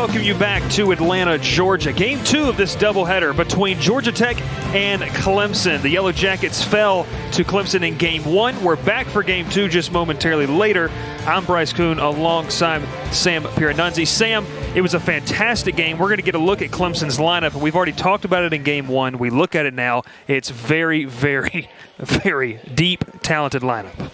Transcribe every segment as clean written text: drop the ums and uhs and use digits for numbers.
welcome you back to Atlanta, Georgia. Game 2 of this doubleheader between Georgia Tech and Clemson. The Yellow Jackets fell to Clemson in Game 1. We're back for Game 2 just momentarily later. I'm Bryce Kuhn alongside Sam Piranunzi. Sam, it was a fantastic game. We're going to get a look at Clemson's lineup. We've already talked about it in Game 1. We look at it now. It's very, very, very deep, talented lineup.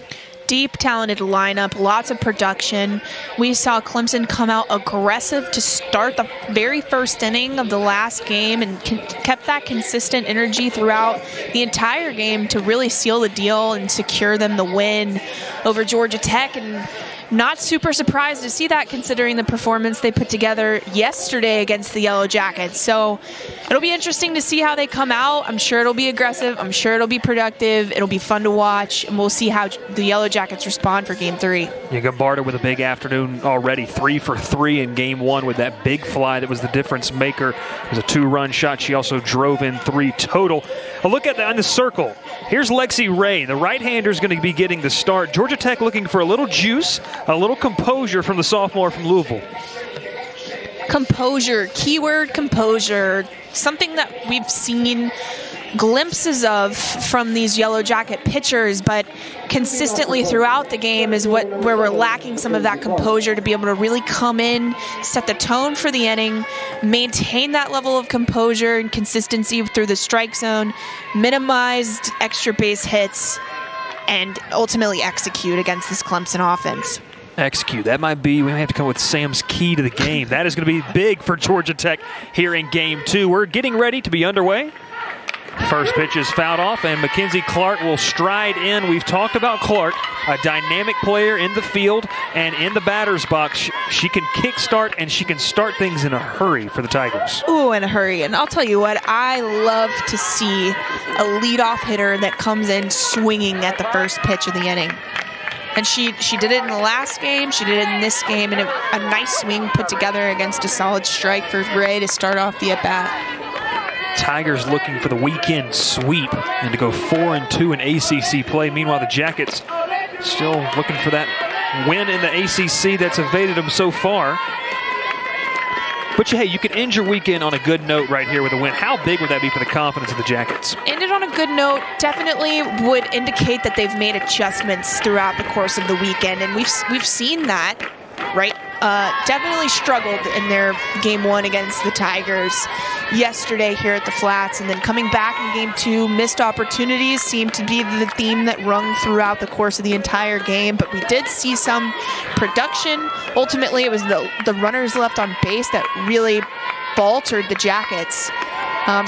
Deep, talented lineup, lots of production. We saw Clemson come out aggressive to start the very first inning of the last game and kept that consistent energy throughout the entire game to really seal the deal and secure them the win over Georgia Tech. And not super surprised to see that considering the performance they put together yesterday against the Yellow Jackets. So it'll be interesting to see how they come out. I'm sure it'll be aggressive. I'm sure it'll be productive. It'll be fun to watch. And we'll see how the Yellow Jackets respond for Game 3. Yeah, Gombardo with a big afternoon already. 3 for 3 in Game 1 with that big fly that was the difference maker. It was a 2-run shot. She also drove in 3 total. A look at that on the circle. Here's Lexi Ray. The right-hander is going to be getting the start. Georgia Tech looking for a little juice, a little composure from the sophomore from Louisville. Composure, keyword composure, something that we've seen glimpses of from these Yellow Jacket pitchers, but consistently throughout the game is where we're lacking some of that composure to be able to really come in, set the tone for the inning, maintain that level of composure and consistency through the strike zone, minimized extra base hits, and ultimately execute against this Clemson offense. Execute. That might be, we may have to come with Sam's key to the game. That is going to be big for Georgia Tech here in Game 2. We're getting ready to be underway. First pitch is fouled off, and Mackenzie Clark will stride in. We've talked about Clark, a dynamic player in the field and in the batter's box. She can kickstart, and she can start things in a hurry for the Tigers. Ooh, in a hurry. And I'll tell you what, I love to see a leadoff hitter that comes in swinging at the first pitch of the inning. And she did it in the last game. She did it in this game. And a nice swing put together against a solid strike for Ray to start off the at-bat. Tigers looking for the weekend sweep and to go 4-2 in ACC play. Meanwhile, the Jackets still looking for that win in the ACC that's evaded them so far. But hey, you could end your weekend on a good note right here with a win. How big would that be for the confidence of the Jackets? Ended on a good note definitely would indicate that they've made adjustments throughout the course of the weekend, and we've seen that, right? Definitely struggled in their Game 1 against the Tigers yesterday here at the Flats, and then coming back in Game 2, missed opportunities seemed to be the theme that rung throughout the course of the entire game, but we did see some production. Ultimately, it was the runners left on base that really faltered the Jackets.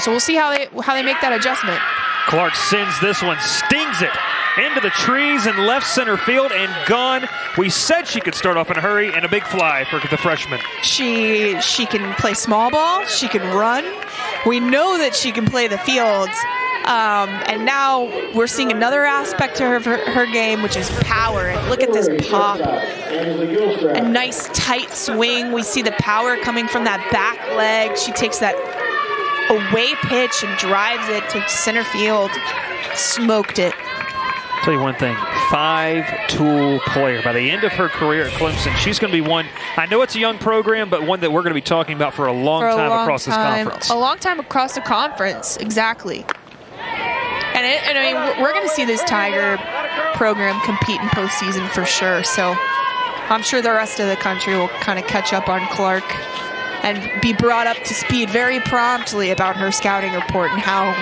So we'll see how they make that adjustment. Clark sends this one, stings it into the trees in left center field and gone. We said she could start off in a hurry, and a big fly for the freshman. She can play small ball. She can run. We know that she can play the field. And now we're seeing another aspect to her game, which is power. And look at this pop. A nice tight swing. We see the power coming from that back leg. She takes that away pitch and drives it to center field. Smoked it. Tell you one thing, 5-tool player. By the end of her career at Clemson, she's going to be one, I know it's a young program, but one that we're going to be talking about for a long time across this conference. A long time across the conference, exactly. And I mean, we're going to see this Tiger program compete in postseason for sure. So I'm sure the rest of the country will kind of catch up on Clark and be brought up to speed very promptly about her scouting report and how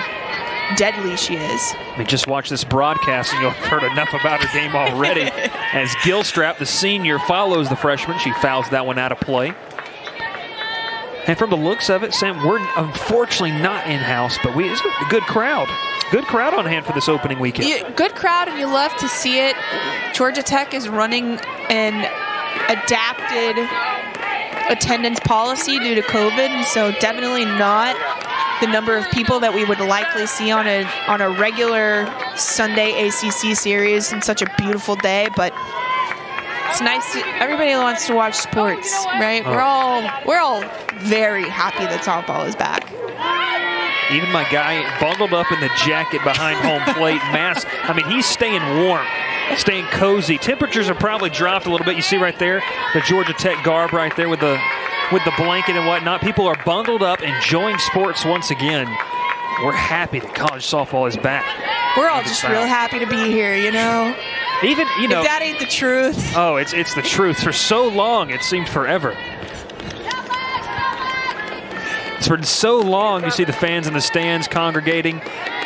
deadly she is. I mean, just watch this broadcast and you'll have heard enough about her game already. As Gilstrap, the senior, follows the freshman. She fouls that one out of play. And from the looks of it, Sam, we're unfortunately not in-house, but it's a good crowd. Good crowd on hand for this opening weekend. Yeah, good crowd, and you love to see it. Georgia Tech is running an adapted attendance policy due to COVID, and so definitely not the number of people that we would likely see on a regular Sunday ACC series in such a beautiful day. But it's nice. Everybody wants to watch sports, right? Oh. We're all very happy that softball is back. Even my guy bundled up in the jacket behind home plate, mask. I mean, he's staying warm, staying cozy. Temperatures have probably dropped a little bit. You see right there the Georgia Tech garb right there with the with the blanket and whatnot. People are bundled up, enjoying sports once again. We're happy that college softball is back. We're all just real happy to be here, you know. Even, you know. If that ain't the truth. Oh, it's the truth. For so long, it seemed forever. For so long, you see the fans in the stands congregating.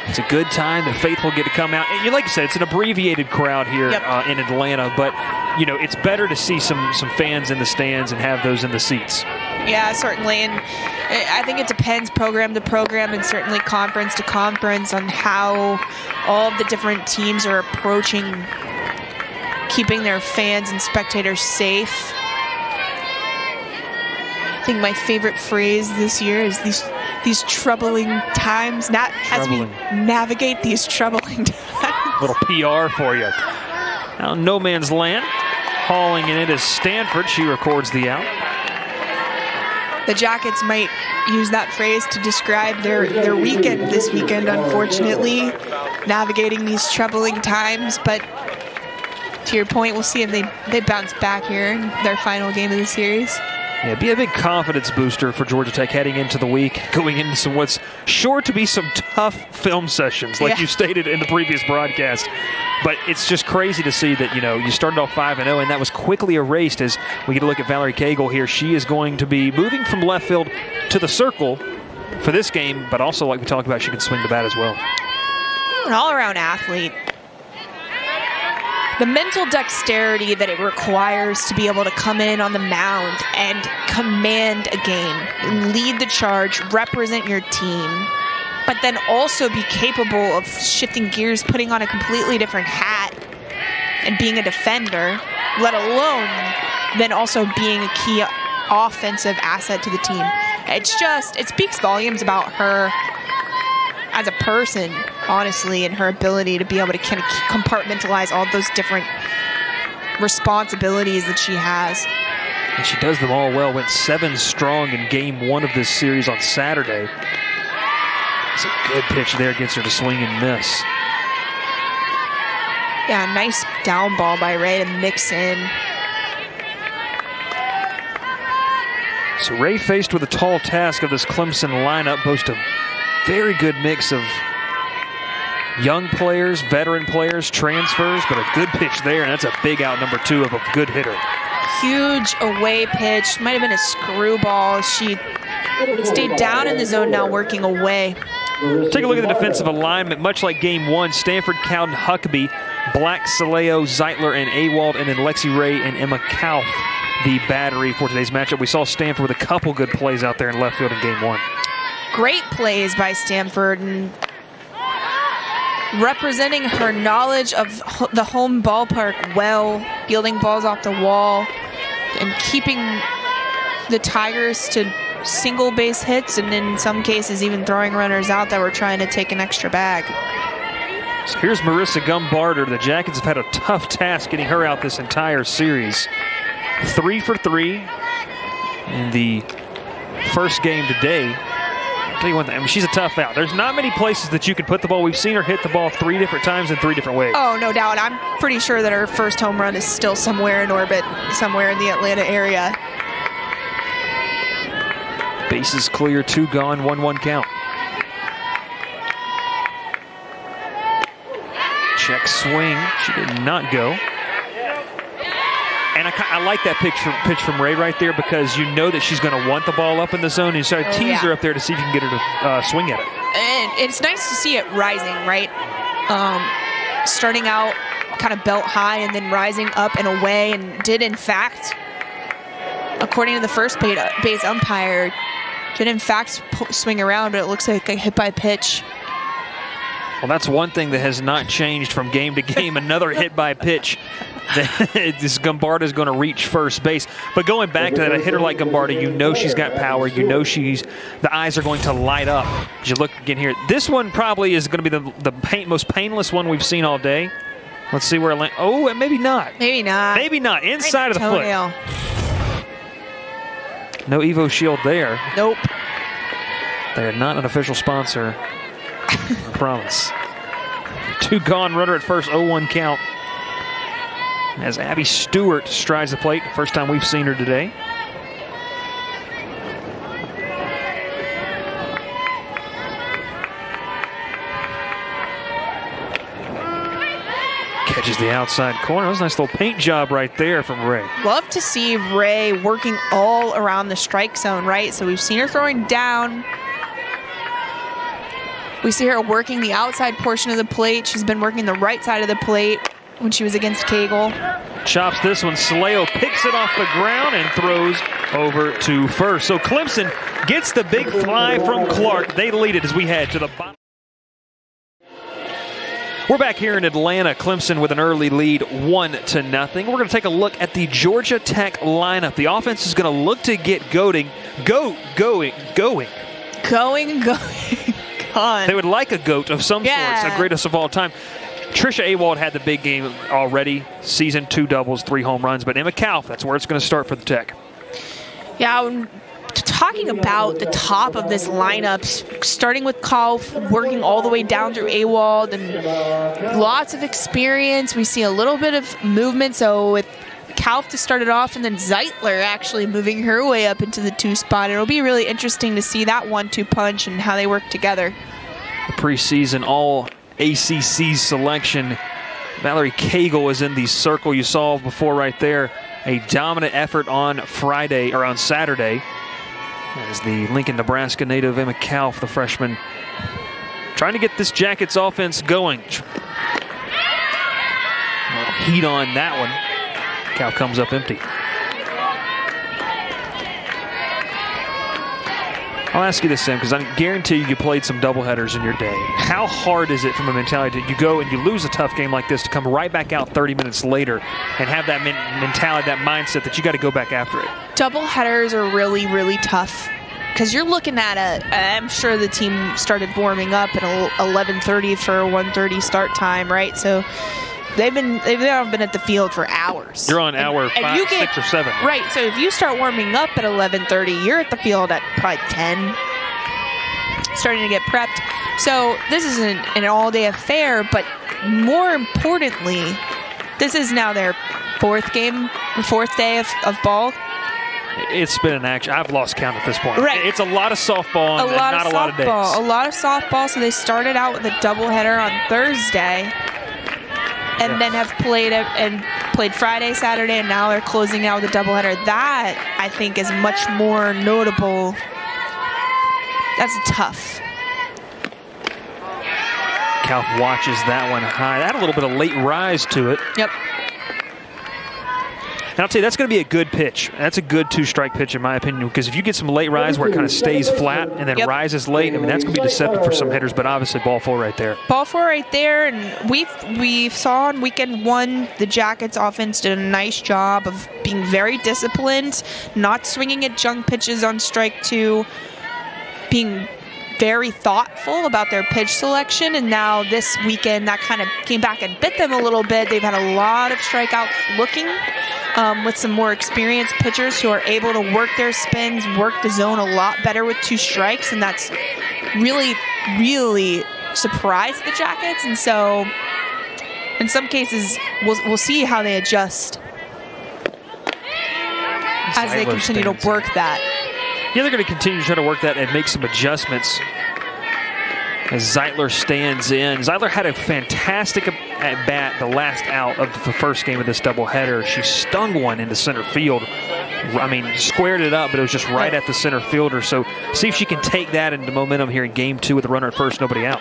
It's a good time. The faithful get to come out. And like I said, it's an abbreviated crowd here in Atlanta. But, you know, it's better to see some fans in the stands and have those in the seats. Yeah, certainly. And I think it depends program to program and certainly conference to conference on how all of the different teams are approaching keeping their fans and spectators safe. I think my favorite phrase this year is these troubling times, not troubling. As we navigate these troubling times. Little PR for you. Now no man's land. Hauling in it is Stanford. She records the out. The Jackets might use that phrase to describe their weekend this weekend, unfortunately. Navigating these troubling times, but to your point, we'll see if they bounce back here in their final game of the series. Yeah, be a big confidence booster for Georgia Tech heading into the week, going into what's sure to be some tough film sessions, like you stated in the previous broadcast. But it's just crazy to see that, you know, you started off 5-0, and that was quickly erased as we get a look at Valerie Cagle here. She is going to be moving from left field to the circle for this game, but also, like we talked about, she can swing the bat as well. An all-around athlete. The mental dexterity that it requires to be able to come in on the mound and command a game, lead the charge, represent your team, but then also be capable of shifting gears, putting on a completely different hat and being a defender, let alone then also being a key offensive asset to the team. It speaks volumes about her as a person, honestly, and her ability to be able to kind of compartmentalize all those different responsibilities that she has. And she does them all well. Went 7 strong in game 1 of this series on Saturday. It's a good pitch there, gets her to swing and miss. Yeah, nice down ball by Ray to mix in. So Ray, faced with a tall task of this Clemson lineup, boasts a very good mix of young players, veteran players, transfers, but a good pitch there, and that's a big out, number 2 of a good hitter. Huge away pitch. Might have been a screwball. She stayed down in the zone, now working away. Take a look at the defensive alignment. Much like game 1, Stanford, Cowden, Huckabee, Black, Saleo, Zeitler, and Awald, and then Lexi Ray and Emma Kauff, the battery for today's matchup. We saw Stanford with a couple good plays out there in left field in game 1. Great plays by Stanford, and representing her knowledge of the home ballpark well, fielding balls off the wall, and keeping the Tigers to single base hits, and in some cases even throwing runners out that were trying to take an extra bag. So here's Marissa Gumbarter. The Jackets have had a tough task getting her out this entire series. 3 for 3 in the first game today. I'll tell you one thing, I mean, she's a tough out. There's not many places that you can put the ball. We've seen her hit the ball 3 different times in 3 different ways. Oh, no doubt. I'm pretty sure that her first home run is still somewhere in orbit, somewhere in the Atlanta area. Bases clear, 2 gone, 1-1 count. Check swing. She did not go. And I like that pitch from Ray right there, because you know that she's going to want the ball up in the zone. And so tease her up there to see if you can get her to swing at it. And it's nice to see it rising, right? Starting out kind of belt high and then rising up and away, and did in fact, according to the first base umpire, did in fact swing around, but it looks like a hit by pitch. Well, that's one thing that has not changed from game to game. Another hit by pitch. This Gumbarta is going to reach first base. But going back to that, a hitter like Gumbarta, you know she's got power. You know the eyes are going to light up. As you look again here, this one probably is going to be the most painless one we've seen all day. Let's see where it lands. Oh, maybe not. Maybe not. Maybe not. Inside of the toenail. foot. No Evo Shield there. Nope. They're not an official sponsor. I promise. 2 gone, runner at first, 0-1 count. As Abby Stewart strides the plate, first time we've seen her today. Catches the outside corner. That was a nice little paint job right there from Ray. Love to see Ray working all around the strike zone, right? So we've seen her throwing down. We see her working the outside portion of the plate. She's been working the right side of the plate when she was against Cagle. Chops this one. Saleo picks it off the ground and throws over to first. So Clemson gets the big fly from Clark. They lead it as we head to the bottom. We're back here in Atlanta. Clemson with an early lead, 1-0. We're going to take a look at the Georgia Tech lineup. The offense is going to look to get going. They would like a goat of some sorts, a greatest of all time. Trisha Awald had the big game already. Season 2 doubles, 3 home runs. But Emma Kauf, that's where it's going to start for the Tech. Yeah, talking about the top of this lineup, starting with Kauf, working all the way down through Awald, and lots of experience. We see a little bit of movement. So with Kauf to start it off, and then Zeitler actually moving her way up into the 2 spot. It'll be really interesting to see that 1-2 punch and how they work together. The preseason all ACC selection. Valerie Cagle is in the circle you saw before right there. A dominant effort on Friday, or on Saturday, as the Lincoln, Nebraska native Emma Kauf, the freshman, trying to get this Jackets offense going. Heat on that one. Kauf comes up empty. I'll ask you this, Sam, because I guarantee you played some doubleheaders in your day. How hard is it from a mentality that you go and you lose a tough game like this to come right back out 30 minutes later and have that mentality, that mindset that you got to go back after it? Doubleheaders are really, really tough because you're looking at I'm sure the team started warming up at 11:30 for a 1:30 start time, right? So they've been at the field for hours. You're on hour 5, 6, or 7. Right, so if you start warming up at 11:30, you're at the field at probably 10, starting to get prepped. So this isn't an all-day affair, but more importantly, this is now their 4th day of ball. It's been an action. I've lost count at this point. Right. It's a lot of softball and not a lot of days. A lot of softball, so they started out with a doubleheader on Thursday. And then have played Friday, Saturday, and now they're closing out with a doubleheader. That, I think, is much more notable. That's tough. Kauf watches that one high. That had a little bit of late rise to it. Yep. And I'll tell you, that's going to be a good pitch. That's a good 2-strike pitch, in my opinion, because if you get some late rise where it kind of stays flat and then rises late, I mean, that's going to be deceptive for some hitters, but obviously ball 4 right there. Ball 4 right there, and we saw on weekend 1, the Jackets offense did a nice job of being very disciplined, not swinging at junk pitches on strike 2, being very thoughtful about their pitch selection, and now this weekend that kind of came back and bit them a little bit. They've had a lot of strikeouts looking with some more experienced pitchers who are able to work their spins, work the zone a lot better with 2 strikes, and that's really, really surprised the Jackets. And so in some cases, we'll see how they adjust as they continue to work that. Yeah, they're going to continue to try to work that and make some adjustments as Zeitler stands in. Zeitler had a fantastic at-bat the last out of the first game of this doubleheader. She stung one into center field. I mean, squared it up, but it was just right at the center fielder. So see if she can take that into momentum here in game 2 with a runner at first, nobody out.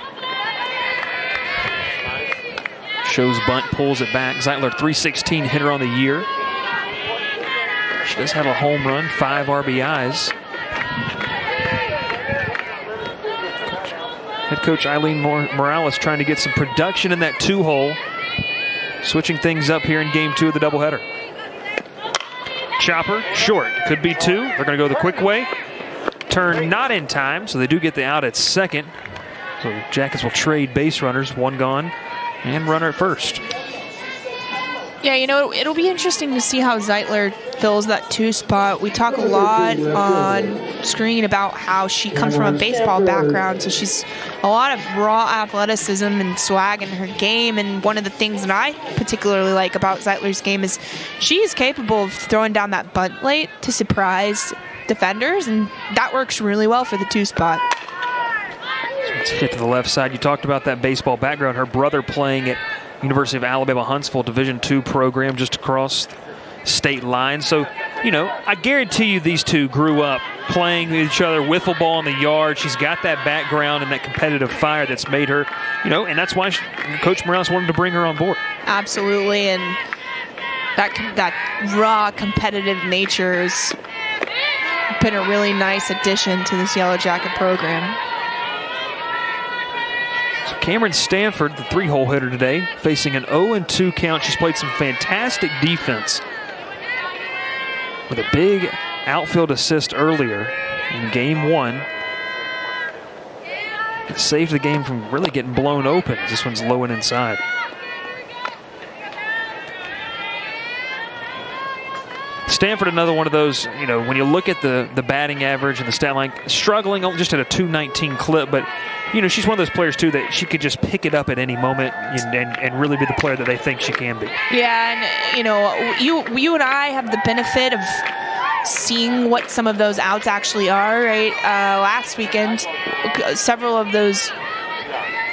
Shows bunt, pulls it back. Zeitler, .316 hitter on the year. She does have a home run, 5 RBIs. Head coach Eileen Morales trying to get some production in that 2-hole. Switching things up here in game 2 of the doubleheader. Chopper, short. Could be 2. They're going to go the quick way. Turn not in time, so they do get the out at second. So Jackets will trade base runners, 1 gone, and runner at first. Yeah, you know, it'll be interesting to see how Zeitler fills that 2 spot. We talk a lot on screen about how she comes from a baseball background, so she's a lot of raw athleticism and swag in her game. And one of the things that I particularly like about Zeitler's game is she is capable of throwing down that bunt late to surprise defenders, and that works really well for the 2 spot. Let's hit to the left side. You talked about that baseball background. Her brother playing at University of Alabama Huntsville Division II program just across state lines. So, you know, I guarantee you these two grew up playing with each other, wiffle ball in the yard. She's got that background and that competitive fire that's made her, you know, and that's why Coach Morales wanted to bring her on board. Absolutely, and that raw competitive nature has been a really nice addition to this Yellow Jacket program. So Cameron Stanford, the 3-hole hitter today, facing an 0-2 count. She's played some fantastic defense with a big outfield assist earlier in game 1. It saved the game from really getting blown open. This one's low and inside. Stanford, another one of those, you know, when you look at the batting average and the stat line, struggling just at a 219 clip, but, you know, she's one of those players, too, that she could just pick it up at any moment and really be the player that they think she can be. Yeah, and, you know, you and I have the benefit of seeing what some of those outs actually are, right? Last weekend, several of those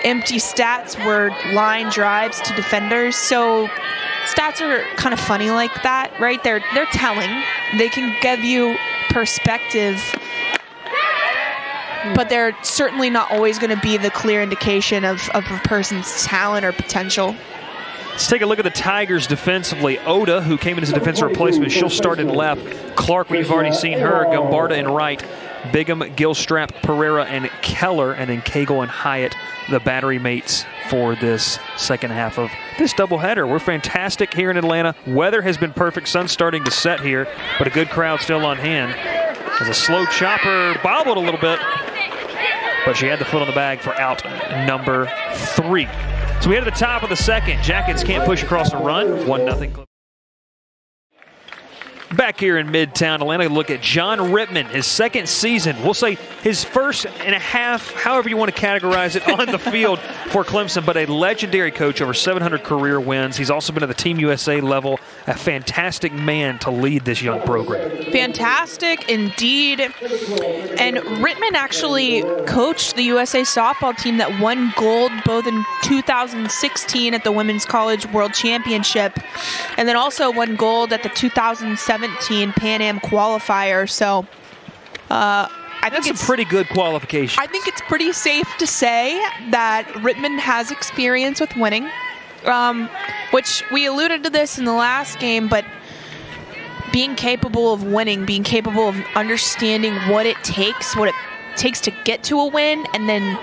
empty stats were line drives to defenders, so stats are kind of funny like that, right? They're telling. They can give you perspective, but they're certainly not always going to be the clear indication of a person's talent or potential. Let's take a look at the Tigers defensively. Oda, who came in as a defensive replacement, she'll start in left. Clark, we've already seen her. Gombarda in right. Bigham, Gilstrap, Pereira, and Keller, and then Cagle and Hyatt, the battery mates for this second half of this doubleheader. We're fantastic here in Atlanta. Weather has been perfect. Sun's starting to set here, but a good crowd still on hand. As a slow chopper bobbled a little bit, but she had the foot on the bag for out number 3. So we head to the top of the second. Jackets can't push across the run. 1-0. Back here in Midtown Atlanta, look at John Rittman, his second season. We'll say his first and a half, however you want to categorize it, on the field for Clemson, but a legendary coach, over 700 career wins. He's also been at the Team USA level, a fantastic man to lead this young program. Fantastic indeed. And Rittman actually coached the USA softball team that won gold both in 2016 at the Women's College World Championship and then also won gold at the 2017 Pan Am qualifier. So I think that's a pretty good qualification. I think it's pretty safe to say that Rittman has experience with winning, which we alluded to this in the last game, but being capable of winning, being capable of understanding what it takes to get to a win, and then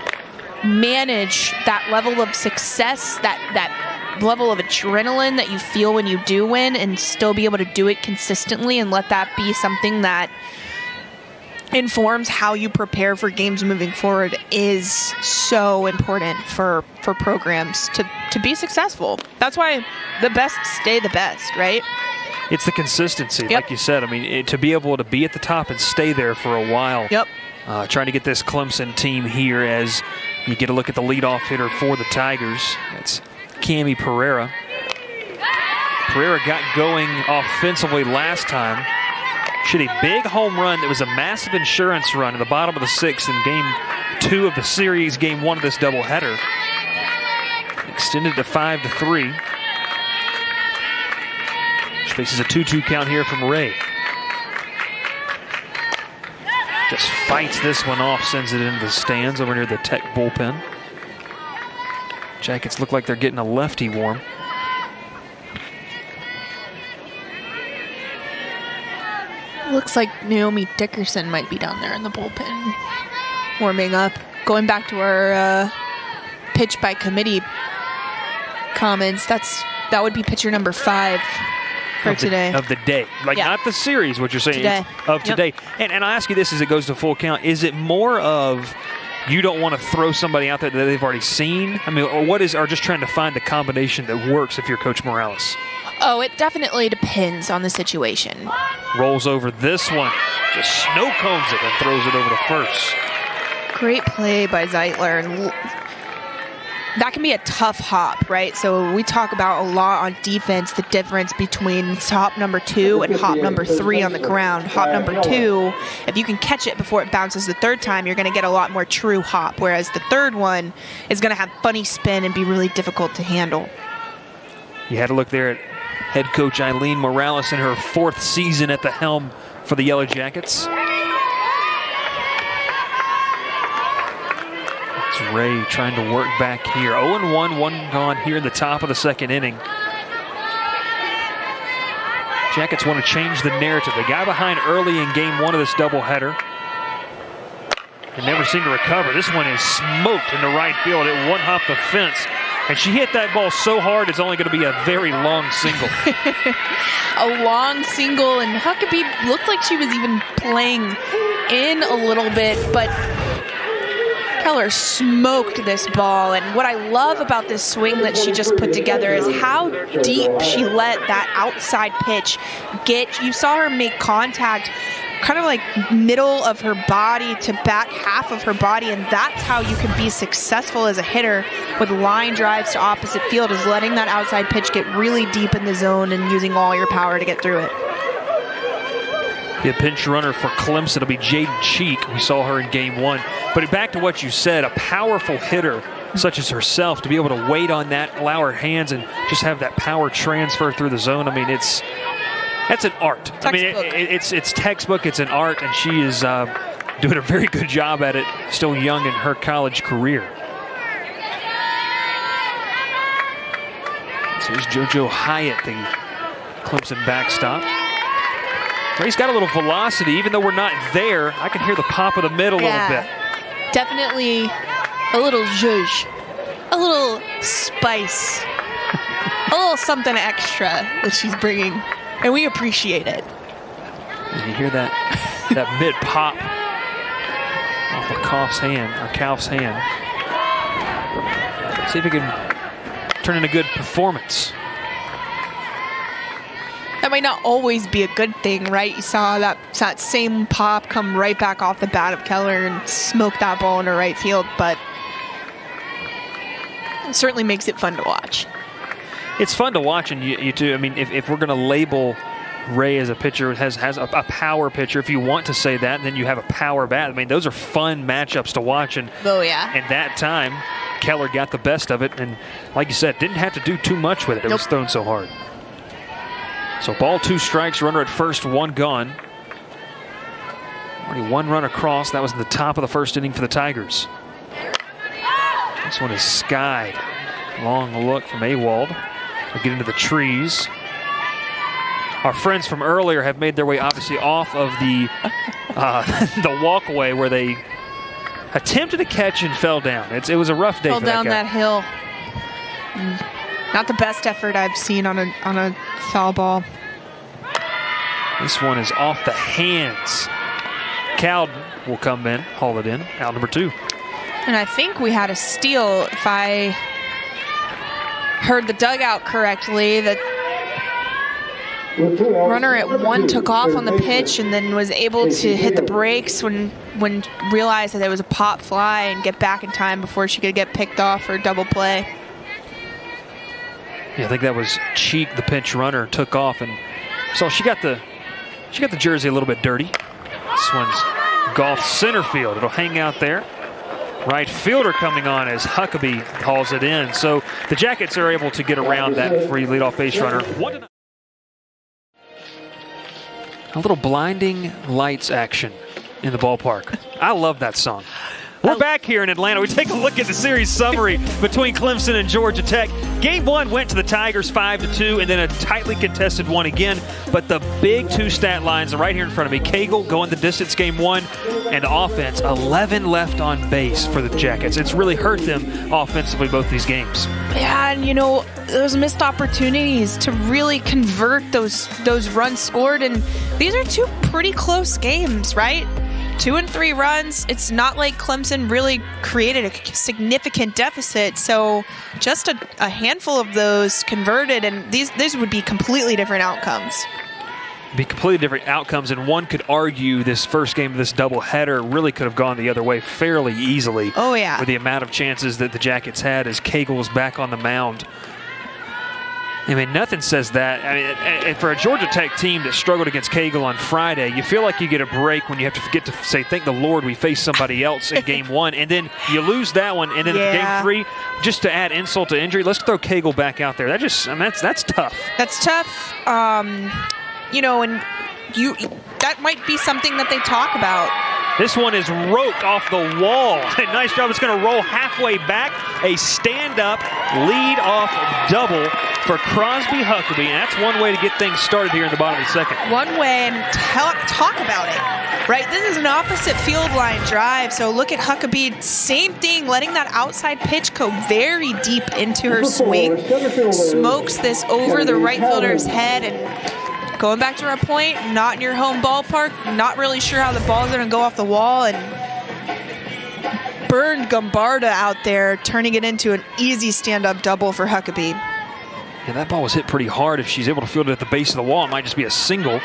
manage that level of success, that level of adrenaline that you feel when you do win, and still be able to do it consistently and let that be something that informs how you prepare for games moving forward is so important for programs to be successful. That's why the best stay the best, right? It's the consistency, like you said. I mean, to be able to be at the top and stay there for a while. Yep. Trying to get this Clemson team here as you get a look at the leadoff hitter for the Tigers. That's Cami Pereira. Pereira got going offensively last time. She had a big home run that was a massive insurance run in the bottom of the 6th in game 2 of the series, game 1 of this doubleheader. Extended to 5-3. She faces a 2-2 count here from Ray. Just fights this one off, sends it into the stands over near the Tech bullpen. Jackets look like they're getting a lefty warm. Looks like Naomi Dickerson might be down there in the bullpen, warming up. Going back to our pitch by committee comments, that would be pitcher number 5 for today. Of the day. Like, not the series, what you're saying. Today. Of today. Yep. And I ask you this as it goes to full count. Is it more of you don't want to throw somebody out there that they've already seen? I mean, or just trying to find the combination that works if you're Coach Morales? Oh, it definitely depends on the situation. Rolls over this one. Just snow cones it and throws it over to first. Great play by Zeitler. That can be a tough hop, right? So we talk about a lot on defense, the difference between hop number 2 and hop number 3 on the ground. Hop number 2, if you can catch it before it bounces the 3rd time, you're going to get a lot more true hop, whereas the 3rd one is going to have funny spin and be really difficult to handle. You had to look there at head coach Eileen Morales in her 4th season at the helm for the Yellow Jackets. It's Ray trying to work back here. 0-1, 1 gone here in the top of the 2nd inning. Jackets want to change the narrative. They got behind early in game 1 of this doubleheader and never seemed to recover. This one is smoked into right field. It one-hopped the fence, and she hit that ball so hard it's only going to be a very long single. A long single, and Huckabee looked like she was even playing in a little bit, but Keller smoked this ball. And what I love about this swing that she just put together is how deep she let that outside pitch get. You saw her make contact kind of like middle of her body to back half of her body, and that's how you can be successful as a hitter with line drives to opposite field, is letting that outside pitch get really deep in the zone and using all your power to get through it. Be a pinch runner for Clemson. It'll be Jaden Cheek. We saw her in game 1. But back to what you said, a powerful hitter such as herself to be able to wait on that, allow her hands, and just have that power transfer through the zone. I mean, that's an art. Textbook. I mean, it's textbook. It's an art, and she is doing a very good job at it, still young in her college career. So here's JoJo Hyatt, the Clemson backstop. Ray's got a little velocity. Even though we're not there, I can hear the pop of the mid a little bit. Definitely a little zhuzh, a little spice, a little something extra that she's bringing, and we appreciate it. And you hear that mid pop off of Kauf's hand. See if he can turn in a good performance. That might not always be a good thing, right? You saw that same pop come right back off the bat of Keller and smoke that ball into right field, but it certainly makes it fun to watch. It's fun to watch, and you too. I mean, if we're going to label Ray as a pitcher, has a power pitcher, if you want to say that, then you have a power bat. I mean, those are fun matchups to watch, and and that time, Keller got the best of it, and like you said, didn't have to do too much with it. It was thrown so hard. So ball, 2 strikes, runner at first, 1 gone. Already 1 run across. That was in the top of the 1st inning for the Tigers. This one is skied. Long look from Awald. We'll get into the trees. Our friends from earlier have made their way obviously off of the the walkway where they attempted to catch and fell down. It was a rough day for that guy. Fell down that hill. Not the best effort I've seen on a foul ball. This one is off the hands. Cowden will come in, haul it in, out number 2. And I think we had a steal, if I heard the dugout correctly, that runner at 1 took off on the pitch and then was able to hit the brakes when realized that there was a pop fly and get back in time before she could get picked off for a double play. Yeah, I think that was Cheek, the pinch runner, took off, and so she got the jersey a little bit dirty. This one's golf center field. It'll hang out there. Right fielder coming on as Huckabee hauls it in. So the Jackets are able to get around that free leadoff base runner. A little blinding lights action in the ballpark. I love that song. We're back here in Atlanta. We take a look at the series summary between Clemson and Georgia Tech. Game 1 went to the Tigers 5-2, and then a tightly contested one again. But the big 2 stat lines are right here in front of me. Cagle going the distance game 1, and offense, 11 left on base for the Jackets. It's really hurt them offensively both these games. Yeah, and you know, those missed opportunities to really convert those runs scored, and these are 2 pretty close games, right? 2 and 3 runs. It's not like Clemson really created a significant deficit, so just a handful of those converted, and these would be completely different outcomes. Be completely different outcomes, and one could argue this first game of this doubleheader really could have gone the other way fairly easily. Oh, yeah. With the amount of chances that the Jackets had as Cagle was back on the mound. I mean, nothing says that. I mean, and for a Georgia Tech team that struggled against Cagle on Friday, you feel like you get a break when you have to get to say, thank the Lord we faced somebody else in game one, and then you lose that one, and then game three, just to add insult to injury, let's throw Cagle back out there. That just, I mean, that's tough. That's tough. You know, and that might be something that they talk about. This one is roped off the wall. Nice job. It's going to roll halfway back. A stand-up lead-off double for Crosby Huckabee. And that's one way to get things started here in the bottom of the second. One way, and talk about it, right? This is an opposite field line drive. So look at Huckabee. Same thing, letting that outside pitch go very deep into her swing. Smokes this over the right fielder's head, and going back to our point, not in your home ballpark, not really sure how the ball's going to go off the wall, and burned Gumbarda out there, turning it into an easy stand-up double for Huckabee. Yeah, that ball was hit pretty hard. If she's able to field it at the base of the wall, it might just be a single.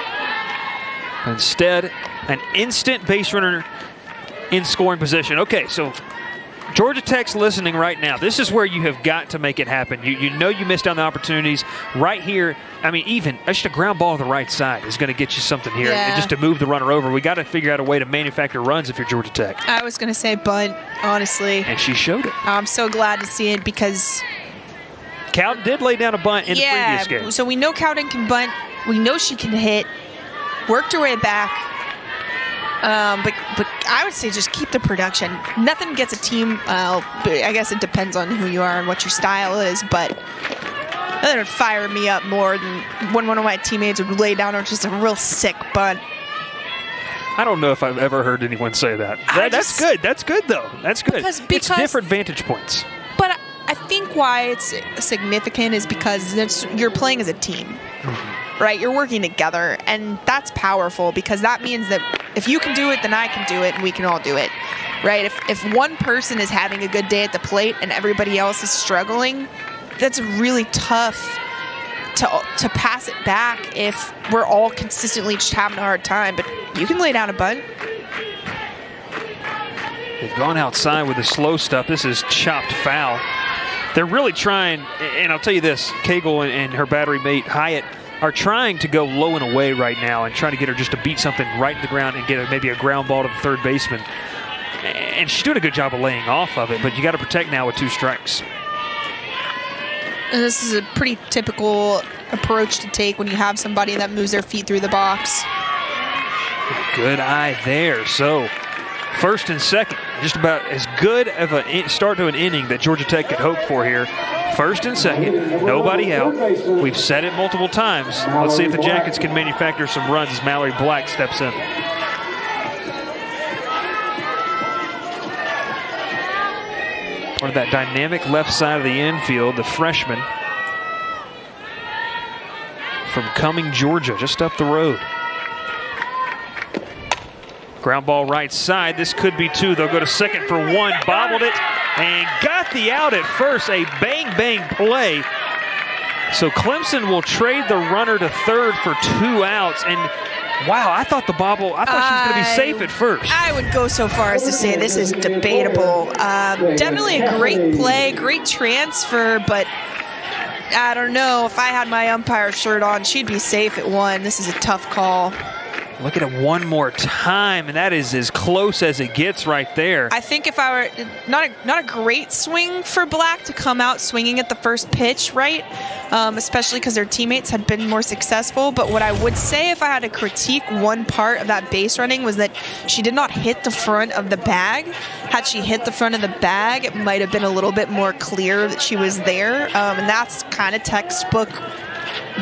Instead, an instant base runner in scoring position. Okay, so Georgia Tech's listening right now. This is where you have got to make it happen. You know you missed on the opportunities. Right here, I mean, even just a ground ball to the right side is going to get you something here. Yeah. And just to move the runner over. We got to figure out a way to manufacture runs if you're Georgia Tech. I was going to say bunt, honestly. And she showed it. I'm so glad to see it because Cowden did lay down a bunt in the previous game. So we know Cowden can bunt. We know she can hit. Worked her way back. But I would say just keep the production. Nothing gets a team, I guess it depends on who you are and what your style is, but that would fire me up more than when one of my teammates would lay down on just a real sick bunt. I don't know if I've ever heard anyone say that. That's good. That's good, though. That's good. Because it's different vantage points. But I think why it's significant is because you're playing as a team. Right, you're working together, and that's powerful because that means that if you can do it, then I can do it, and we can all do it, right? If one person is having a good day at the plate and everybody else is struggling, that's really tough to pass it back if we're all consistently just having a hard time. But you can lay down a bunt. They've gone outside with the slow stuff. This is chopped foul. They're really trying, and I'll tell you this, Cagle and her battery mate Hyatt are trying to go low and away right now and trying to get her just to beat something right in the ground and get maybe a ground ball to the third baseman. And she's doing a good job of laying off of it, but you got to protect now with 2 strikes. And this is a pretty typical approach to take when you have somebody that moves their feet through the box. Good eye there. So first and second, just about as good of a start to an inning that Georgia Tech could hope for here. First and second, nobody out. We've said it multiple times. Let's see if the Jackets can manufacture some runs as Mallory Black steps in. Part of that dynamic left side of the infield, the freshman from Cumming, Georgia, just up the road. Ground ball right side. This could be 2. They'll go to second for 1. Bobbled it and got the out at first. A bang play. So Clemson will trade the runner to third for 2 outs. And wow, I thought she was going to be safe at first. I would go so far as to say this is debatable. Definitely a great play, great transfer, but I don't know. If I had my umpire shirt on, she'd be safe at 1. This is a tough call. Look at it one more time, and that is as close as it gets right there. I think if I were not a great swing for Black to come out swinging at the first pitch, right? Especially because their teammates had been more successful. But what I would say if I had to critique one part of that base running was that she did not hit the front of the bag. Had she hit the front of the bag, it might have been a little bit more clear that she was there. And that's kind of textbook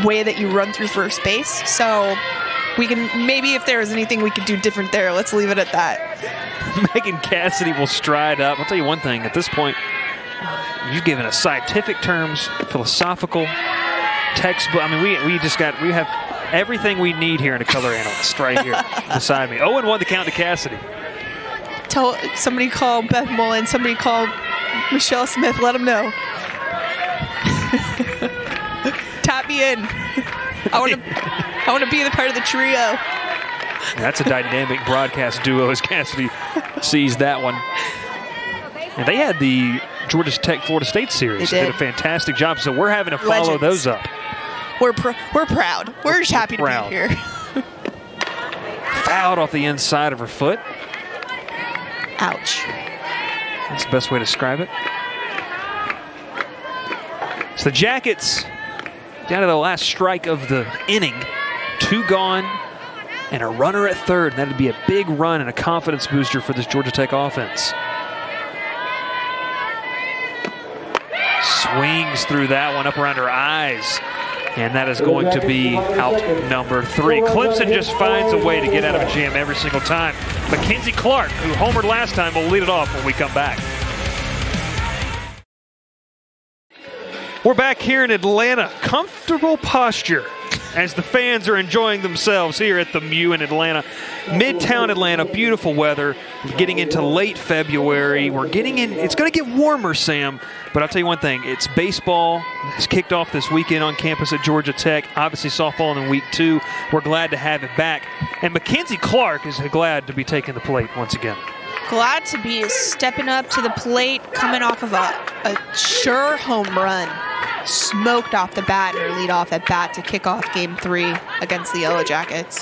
way that you run through first base. So we can, maybe if there was anything we could do different there, let's leave it at that. Megan Cassidy will stride up. I'll tell you one thing, at this point, you've given us scientific terms, philosophical, textbook. I mean, we have everything we need here in a color analyst right here beside me. 0-1 the count to Cassidy. Somebody call Beth Mullen, somebody call Michelle Smith, let them know. Tap me in. I want to be the part of the trio. That's a dynamic broadcast duo as Cassidy sees that one. And they had the Georgia Tech Florida State series. They did a fantastic job. So we're having to follow those up. We're proud. We're just happy to be here. Fouled off the inside of her foot. Ouch. That's the best way to describe it. So the Jackets down to the last strike of the inning. 2 gone and a runner at third. And that'd be a big run and a confidence booster for this Georgia Tech offense. Swings through that one up around her eyes. And that is going to be out number 3. Clemson just finds a way to get out of a jam every single time. Mackenzie Clark, who homered last time, will lead it off when we come back. We're back here in Atlanta. Comfortable posture as the fans are enjoying themselves here at the Mew in Atlanta. Midtown Atlanta, beautiful weather. We're getting into late February. We're getting in, it's going to get warmer, Sam. But I'll tell you one thing, it's baseball. It's kicked off this weekend on campus at Georgia Tech. Obviously softball in week 2. We're glad to have it back. And Mackenzie Clark is glad to be taking the plate once again. Glad to be stepping up to the plate, coming off of a sure home run. Smoked off the bat in her leadoff at bat to kick off Game 3 against the Yellow Jackets.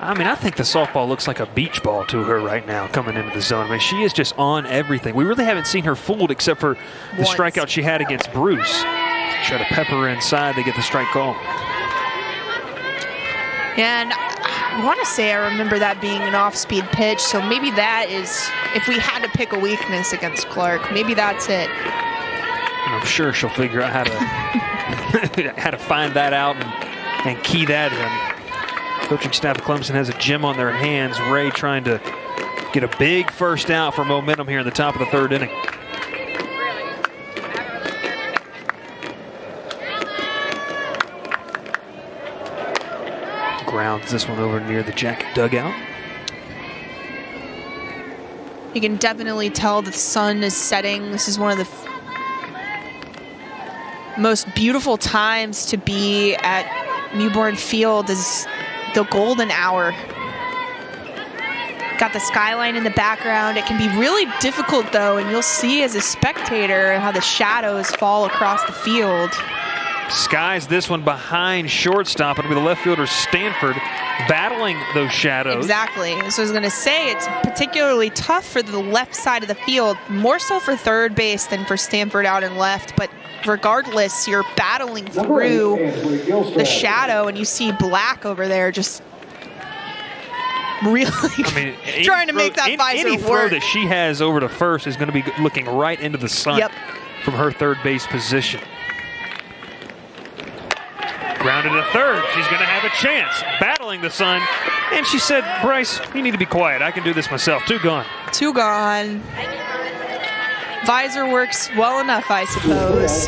I mean, I think the softball looks like a beach ball to her right now coming into the zone. I mean, she is just on everything. We really haven't seen her fooled except for the strikeout she had against Bruce. Try to pepper her inside. They get the strike call. And I want to say I remember that being an off-speed pitch, so maybe that is, if we had to pick a weakness against Clark, maybe that's it. And I'm sure she'll figure out how to how to find that out and key that in. Coaching staff of Clemson has a gem on their hands. Ray trying to get a big first out for momentum here in the top of the 3rd inning. Grounds this one over near the Jacket dugout. You can definitely tell the sun is setting. This is one of the most beautiful times to be at Mewborn Field, is the golden hour. Got the skyline in the background. It can be really difficult though, and you'll see as a spectator how the shadows fall across the field. Skies this one behind shortstop. It'll be the left fielder Stanford battling those shadows. Exactly. So I was going to say it's particularly tough for the left side of the field, more so for third base than for Stanford out in left, but regardless, you're battling through the shadow, and you see black over there just really trying to make that visor any work. throw that she has over to first is going to be looking right into the sun from her third base position. Grounded to third. She's going to have a chance. Battling the sun. And she said, Bryce, you need to be quiet. I can do this myself. 2 gone. 2 gone. Visor works well enough, I suppose.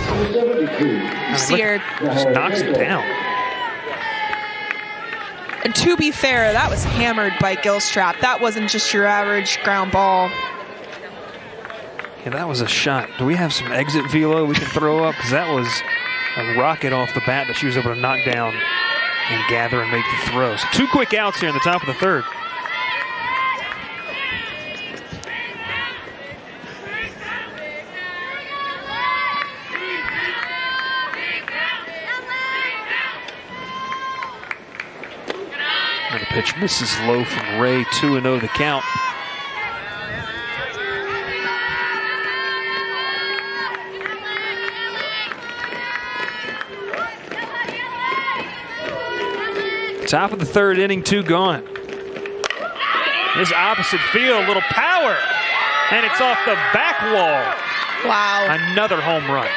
You see her. Just knocks it down. And to be fair, that was hammered by Gilstrap. That wasn't just your average ground ball. Yeah, that was a shot. Do we have some exit velo we can throw up? Because that was a rocket off the bat that she was able to knock down and gather and make the throw. So 2 quick outs here in the top of the 3rd. And the pitch misses low from Ray. 2-0 the count. Top of the 3rd inning, 2 gone. This opposite field, little power, and it's off the back wall. Wow. Another home run.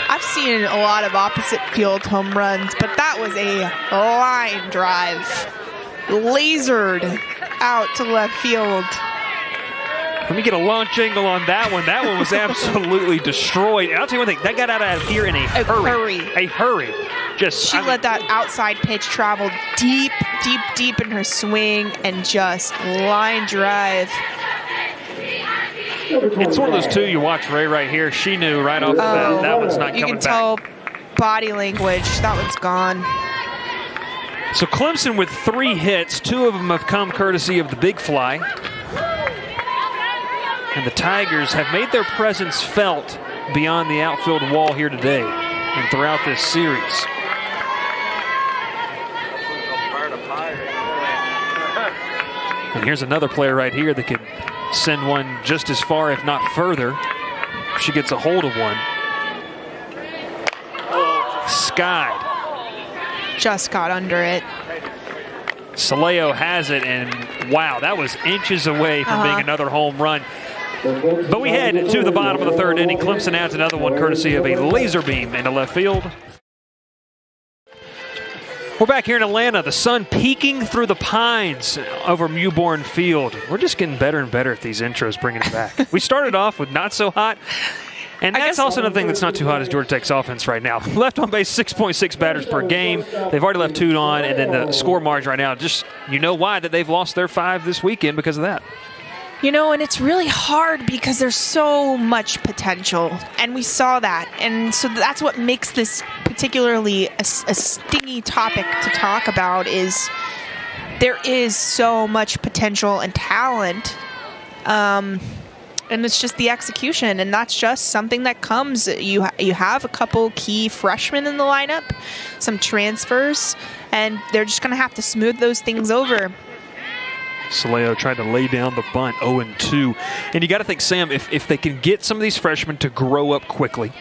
I've seen a lot of opposite field home runs, but that was a line drive. Lasered out to left field. Let me get a launch angle on that one. That one was absolutely destroyed. And I'll tell you one thing, that got out of here in a hurry. A hurry. She let that outside pitch travel deep, deep, deep in her swing and just line drive. It's one of those 2 you watch Ray right here. She knew right off the bat that one's not coming back. You can tell body language. That one's gone. So Clemson with 3 hits. 2 of them have come courtesy of the big fly. And the Tigers have made their presence felt beyond the outfield wall here today and throughout this series. And here's another player right here that can send one just as far, if not further, if she gets a hold of one. Skied. Just got under it. Saleo has it, and wow, that was inches away from being another home run. But we head to the bottom of the third inning. Clemson adds another one courtesy of a laser beam into left field. We're back here in Atlanta. The sun peeking through the pines over Mewborn Field. We're just getting better and better at these intros, bringing it back. We started off with not so hot. And that's also another thing that's not too hot is Georgia Tech's offense right now. Left on base, 6.6 batters per game. They've already left 2 on, and then the score margin right now, just you know why that they've lost their 5 this weekend because of that. You know, and it's really hard because there's so much potential, and we saw that. And so that's what makes this particularly a stingy topic to talk about is there is so much potential and talent. And it's just the execution, and that's just something that comes. You have a couple key freshmen in the lineup, some transfers, and they're just going to have to smooth those things over. Saleo tried to lay down the bunt, 0-2. And you got to think, Sam, if they can get some of these freshmen to grow up quickly,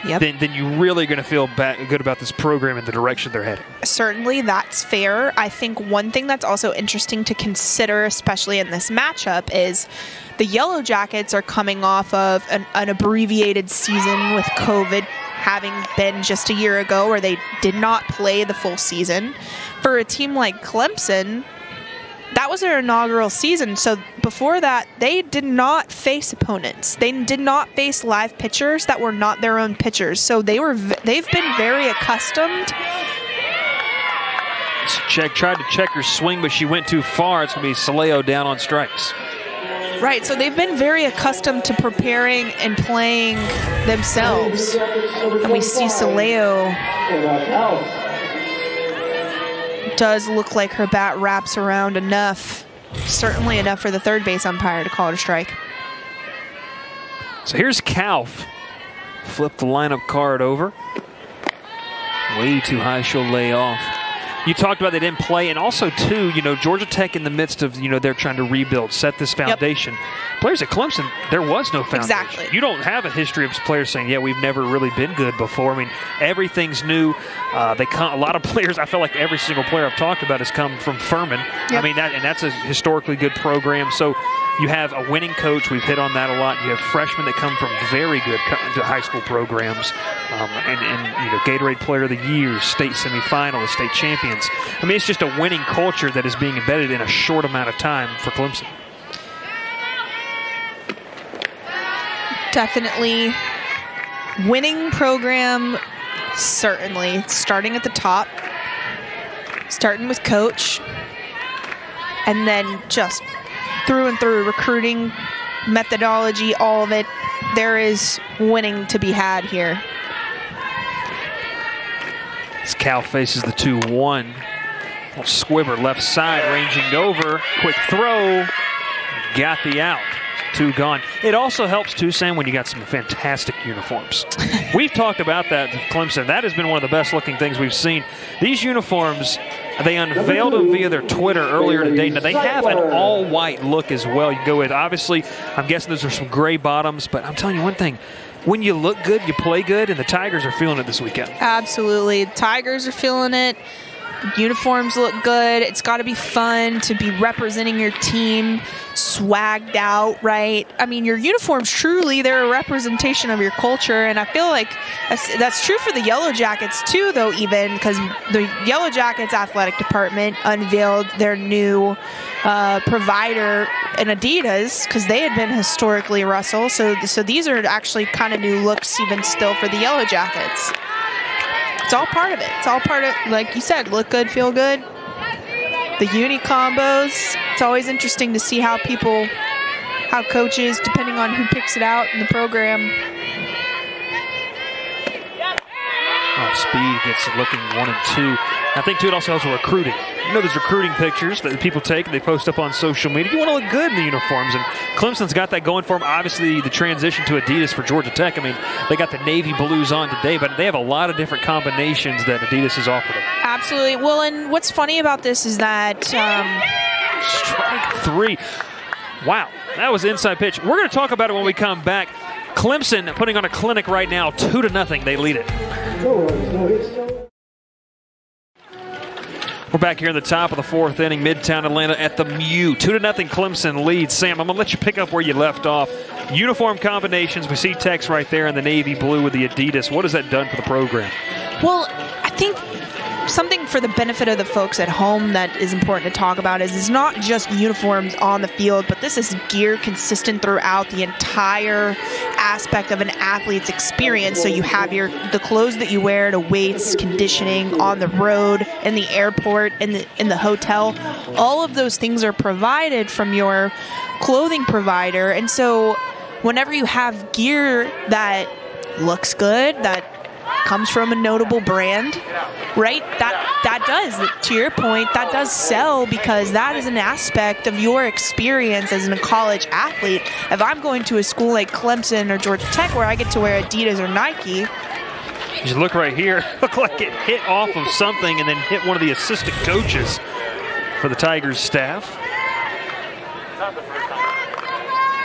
then you're really going to feel good about this program and the direction they're heading. Certainly, that's fair. I think one thing that's also interesting to consider, especially in this matchup, is the Yellow Jackets are coming off of an abbreviated season with COVID, having been just a year ago where they did not play the full season. For a team like Clemson, that was their inaugural season. So before that, they did not face opponents. They did not face live pitchers that were not their own pitchers. So they've been very accustomed. Tried to check her swing, but she went too far. It's going to be Saleo down on strikes. Right, so they've been very accustomed to preparing and playing themselves. And we see Saleo does look like her bat wraps around enough, certainly enough for the third base umpire to call it a strike. So here's Kauf. Flip the lineup card over. Way too high, she'll lay off. You talked about they didn't play, and also, too, Georgia Tech in the midst of, they're trying to rebuild, set this foundation. Yep. Players at Clemson, there was no foundation. Exactly. You don't have a history of players saying, yeah, we've never really been good before. I mean, everything's new. A lot of players, I feel like every single player I've talked about has come from Furman. Yep. I mean, that's a historically good program. So you have a winning coach. We've hit on that a lot. You have freshmen that come from very good high school programs. And Gatorade Player of the Year, state semifinalists, state champions. I mean, it's just a winning culture that is being embedded in a short amount of time for Clemson. Definitely winning program, certainly. Starting at the top, starting with coach, and then just through and through recruiting, methodology, all of it. There is winning to be had here. As Cal faces the 2-1. Squibber left side ranging over. Quick throw. Got the out. 2 gone. It also helps too, Sam, when you got some fantastic uniforms. We've talked about that at Clemson. That has been one of the best looking things we've seen. These uniforms, they unveiled them via their Twitter earlier today. Now, they have an all-white look as well. You go with, obviously, I'm guessing those are some gray bottoms, but I'm telling you one thing. When you look good, you play good, and the Tigers are feeling it this weekend. Absolutely. The Tigers are feeling it. Uniforms look good. It's got to be fun to be representing your team, swagged out, right? I mean, your uniforms, truly, they're a representation of your culture, and I feel like that's true for the Yellow Jackets, too, though, even, because the Yellow Jackets athletic department unveiled their new provider in Adidas, because they had been historically Russell, so these are actually kind of new looks even still for the Yellow Jackets. It's all part of it. It's all part of, like you said, look good, feel good. The uni combos. It's always interesting to see how coaches, depending on who picks it out in the program. Off speed, gets it looking 1 and 2. I think, too, it also helps with recruiting. You know, there's recruiting pictures that people take and they post up on social media. You want to look good in the uniforms, and Clemson's got that going for them. Obviously, the transition to Adidas for Georgia Tech. I mean, they got the navy blues on today, but they have a lot of different combinations that Adidas has offered them. Absolutely. Well, and what's funny about this is that strike 3. Wow, that was inside pitch. We're going to talk about it when we come back. Clemson putting on a clinic right now, 2-0. They lead it. We're back here in the top of the 4th inning, Midtown Atlanta at the Mew. 2-0 Clemson leads. Sam, I'm going to let you pick up where you left off. Uniform combinations. We see Tech's right there in the navy blue with the Adidas. What has that done for the program? Well, I think something for the benefit of the folks at home that is important to talk about is it's not just uniforms on the field, but this is gear consistent throughout the entire aspect of an athlete's experience. So you have the clothes that you wear to weights, conditioning, on the road, in the airport, in the hotel. All of those things are provided from your clothing provider. And so whenever you have gear that looks good, that comes from a notable brand, right? That does, to your point, that does sell, because that is an aspect of your experience as a college athlete. If I'm going to a school like Clemson or Georgia Tech where I get to wear Adidas or Nike. Just look right here. Look like it hit off of something and then hit one of the assistant coaches for the Tigers staff.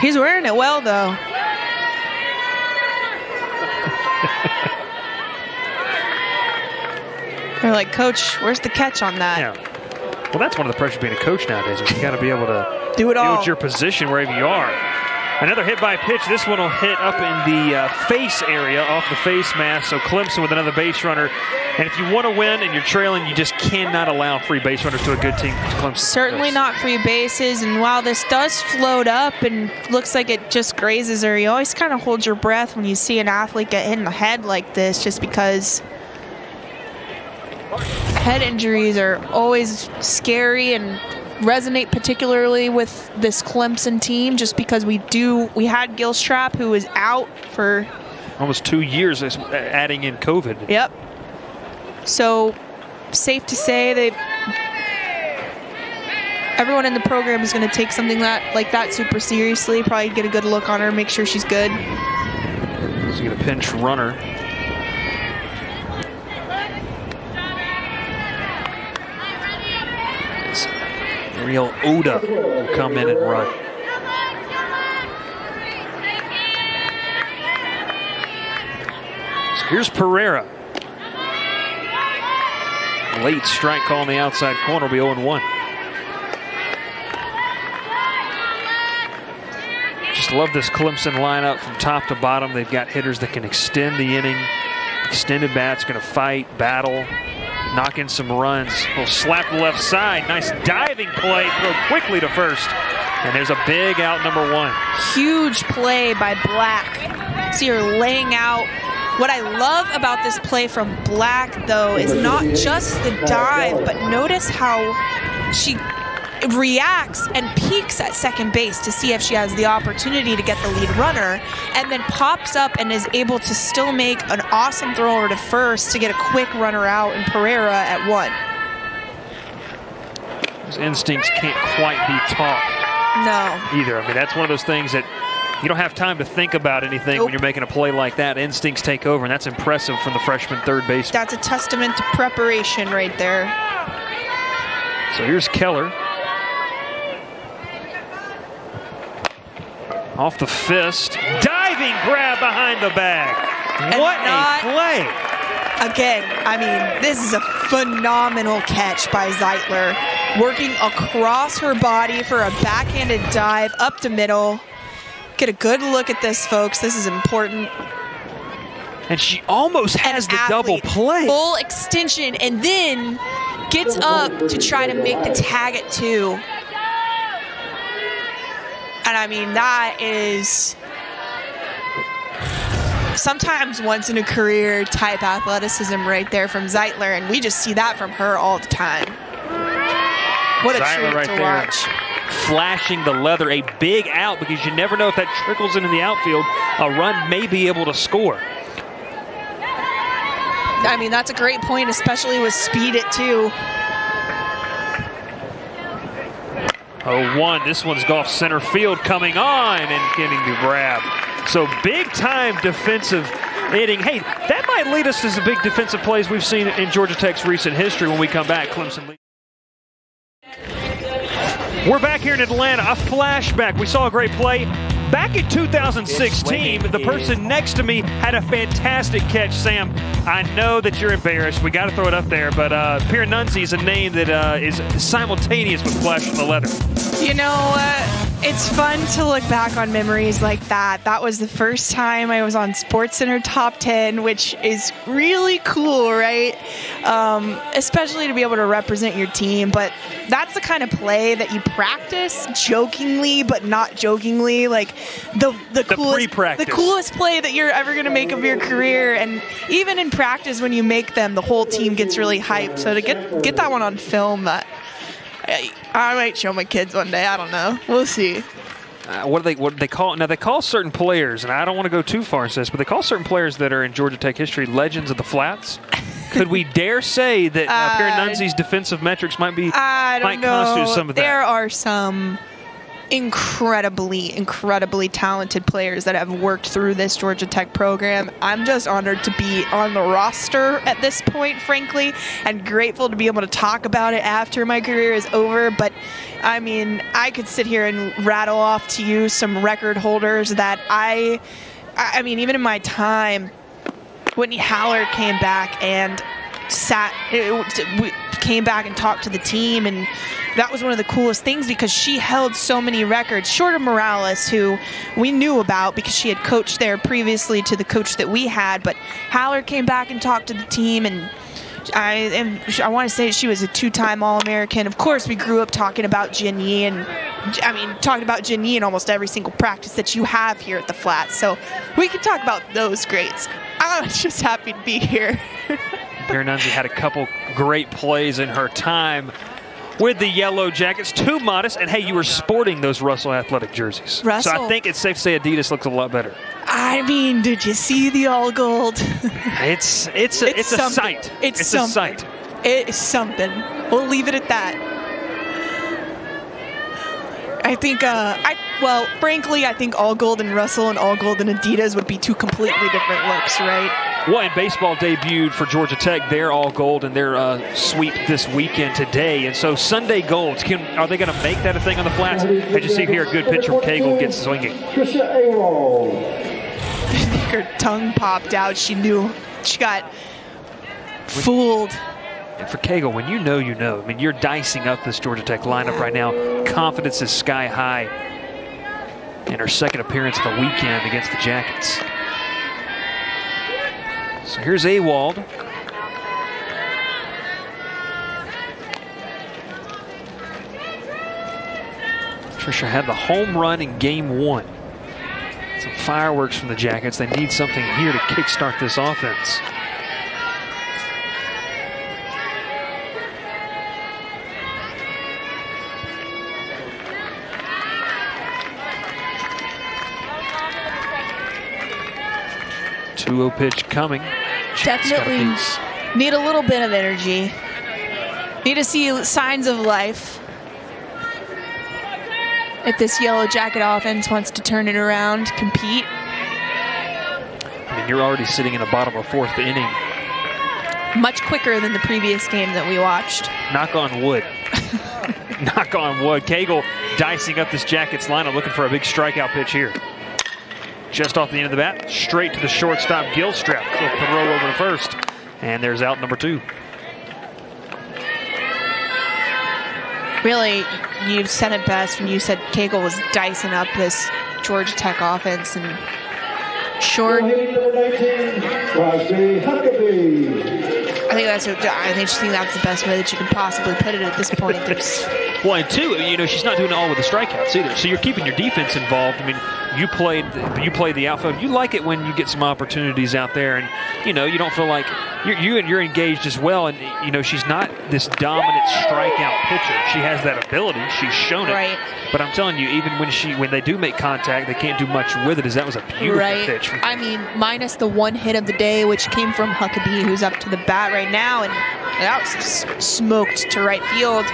He's wearing it well, though. They're like, Coach, where's the catch on that? Yeah. Well, that's one of the pressures of being a coach nowadays. You got to be able to do it all. Deal with your position wherever you are. Another hit by pitch. This one will hit up in the face area, off the face mask. So Clemson with another base runner. And if you want to win and you're trailing, you just cannot allow free base runners to a good team. Clemson certainly not free bases. And while this does float up and looks like it just grazes her, you always kind of hold your breath when you see an athlete get hit in the head like this, just because head injuries are always scary and resonate particularly with this Clemson team, just because we had Gilstrap, who was out for almost 2 years, adding in COVID. Yep. So safe to say everyone in the program is going to take something like that super seriously. Probably get a good look on her, make sure she's good. She's going to pinch runner. Real Oda will come in and run. So here's Pereira. Late strike call on the outside corner will be 0-1. Just love this Clemson lineup from top to bottom. They've got hitters that can extend the inning. Extended bats, going to fight, battle, knock in some runs. We'll slap the left side. Nice diving play. Throw quickly to first. And there's a big out, number 1. Huge play by Black. See her laying out. What I love about this play from Black, though, is not just the dive, but notice how she reacts and peeks at second base to see if she has the opportunity to get the lead runner, and then pops up and is able to still make an awesome throw over to first to get a quick runner out in Pereira at 1. Those instincts can't quite be taught. No. Either. I mean, that's one of those things that you don't have time to think about anything when you're making a play like that. Instincts take over, and that's impressive from the freshman third baseman. That's a testament to preparation right there. So here's Keller. Off the fist. Diving grab behind the bag. What a play. Again, I mean, this is a phenomenal catch by Zeitler. Working across her body for a backhanded dive up the middle. Get a good look at this, folks. This is important. And she almost has the double play. Full extension, and then gets up to try to make the tag at 2. And I mean, that is sometimes once in a career type athleticism right there from Zeitler, and we just see that from her all the time. What a treat right to watch. Flashing the leather, a big out, because you never know if that trickles into the outfield. A run may be able to score. I mean, that's a great point, especially with speed at 2. 0-1. This one's off center field, coming on and getting the grab. So big-time defensive inning. Hey, that might lead us to some big defensive plays we've seen in Georgia Tech's recent history when we come back. Clemson lead. We're back here in Atlanta. A flashback. We saw a great play. Back in 2016, the person next to me had a fantastic catch. Sam, I know that you're embarrassed. We got to throw it up there, but Pierre Nunzi is a name that is simultaneous with Flash on the Leather. You know, it's fun to look back on memories like that. That was the first time I was on SportsCenter Top 10, which is really cool, right? Especially to be able to represent your team. But that's the kind of play that you practice jokingly, but not jokingly. Like the coolest play that you're ever going to make of your career. And even in practice, when you make them, the whole team gets really hyped. So to get that one on film, that I might show my kids one day. I don't know. We'll see. What do they call? Now they call certain players, and I don't want to go too far into this, but they call certain players that are in Georgia Tech history legends of the flats. Could we dare say that Pierre Nunzi's defensive metrics might constitute some of that? There are some incredibly talented players that have worked through this Georgia Tech program. I'm just honored to be on the roster at this point, frankly, and grateful to be able to talk about it after my career is over. But I mean, I could sit here and rattle off to you some record holders that I mean, even in my time, Whitney Haller came back and came back and talked to the team, and that was one of the coolest things because she held so many records, short of Morales, who we knew about because she had coached there previously to the coach that we had. But Haller came back and talked to the team, and I want to say she was a 2-time All-American. Of course, we grew up talking about Jin Yi, and I mean, talking about Jin Yi in almost every single practice that you have here at the Flats. So we can talk about those greats. I was just happy to be here. Pierre Nunzi had a couple great plays in her time with the Yellow Jackets. Too modest, and hey, you were sporting those Russell Athletic jerseys. Russell. So I think it's safe to say Adidas looks a lot better. I mean, did you see the all gold? It's a sight. It's a sight. It is something. We'll leave it at that. I think, frankly, I think all gold and Russell and all gold and Adidas would be two completely different looks, right? Well, and baseball debuted for Georgia Tech. They're all gold in their sweep this weekend today. And so Sunday golds, are they going to make that a thing on the Flats? I just see here a good pitcher from Cagle gets swinging. Her tongue popped out. She knew. She got fooled. And for Cagle, when you know, you know. I mean, you're dicing up this Georgia Tech lineup right now. Confidence is sky high in her second appearance of the weekend against the Jackets. So here's Awald. Tricia had the home run in game 1. Some fireworks from the Jackets. They need something here to kickstart this offense. Two-0 pitch coming. Definitely need a little bit of energy. Need to see signs of life. If this Yellow Jacket offense wants to turn it around, compete. I mean, you're already sitting in the bottom of 4th inning. Much quicker than the previous game that we watched. Knock on wood. Knock on wood. Cagle dicing up this Jackets lineup, looking for a big strikeout pitch here. Just off the end of the bat, straight to the shortstop, Gilstrap. He'll throw over to first. And there's out number 2. Really, you said it best when you said Cagle was dicing up this Georgia Tech offense. And short. think that's the best way that you can possibly put it at this point. Well, and two, she's not doing it all with the strikeouts either. So you're keeping your defense involved. I mean, you played the outfield. You like it when you get some opportunities out there, and you don't feel like you're engaged as well. And she's not this dominant strikeout pitcher. She has that ability. She's shown it. Right. But I'm telling you, even when they do make contact, they can't do much with it. As that was a beautiful pitch. I mean, minus the one hit of the day, which came from Huckabee, who's up to the bat right now, and that was smoked to right field.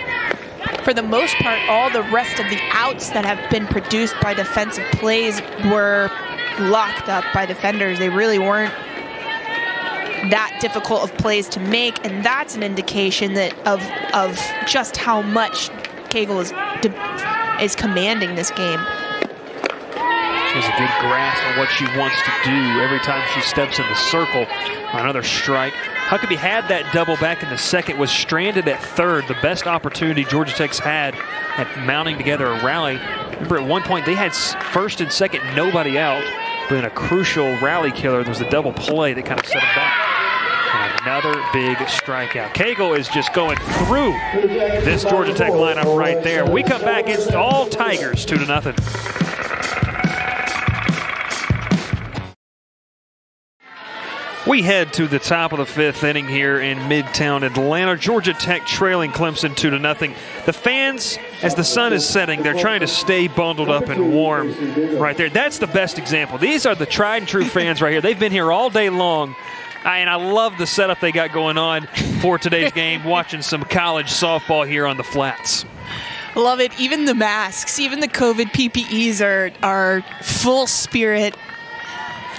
For the most part, all the rest of the outs that have been produced by defensive plays were locked up by defenders. They really weren't that difficult of plays to make, and that's an indication that of just how much Cagle is commanding this game. She has a good grasp on what she wants to do every time she steps in the circle. Another strike. Huckabee had that double back in the second, was stranded at third, the best opportunity Georgia Tech's had at mounting together a rally. Remember, at one point they had first and second, nobody out, but in a crucial rally killer, there was a double play that kind of set them back. And another big strikeout. Cagle is just going through this Georgia Tech lineup right there. We come back, it's all Tigers, 2-0. We head to the top of the fifth inning here in Midtown Atlanta. Georgia Tech trailing Clemson 2-0. The fans, as the sun is setting, they're trying to stay bundled up and warm right there. That's the best example. These are the tried and true fans right here. They've been here all day long. And I love the setup they got going on for today's game, watching some college softball here on the flats. Love it. Even the masks, even the COVID PPEs are full spirit.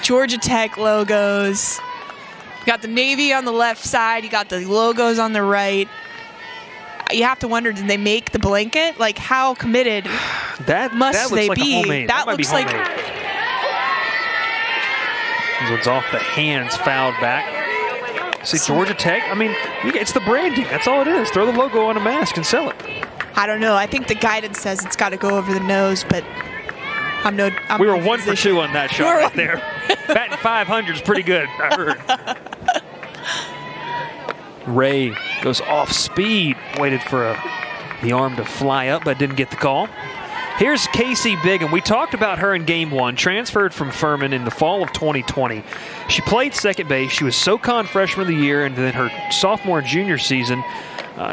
Georgia Tech logos. You got the Navy on the left side. You got the logos on the right. You have to wonder, did they make the blanket? Like, how committed that must they like be? That looks like this one's off the hands, fouled back. See, Georgia Tech, I mean, it's the branding. That's all it is. Throw the logo on a mask and sell it. I don't know. I think the guidance says it's got to go over the nose, but we were 1 for 2 on that shot right there. Batting 500 is pretty good, I heard. Ray goes off speed, waited for the arm to fly up, but didn't get the call. Here's Casey Bigham. We talked about her in game one, transferred from Furman in the fall of 2020. She played second base. She was SoCon Freshman of the Year, and then her sophomore and junior season,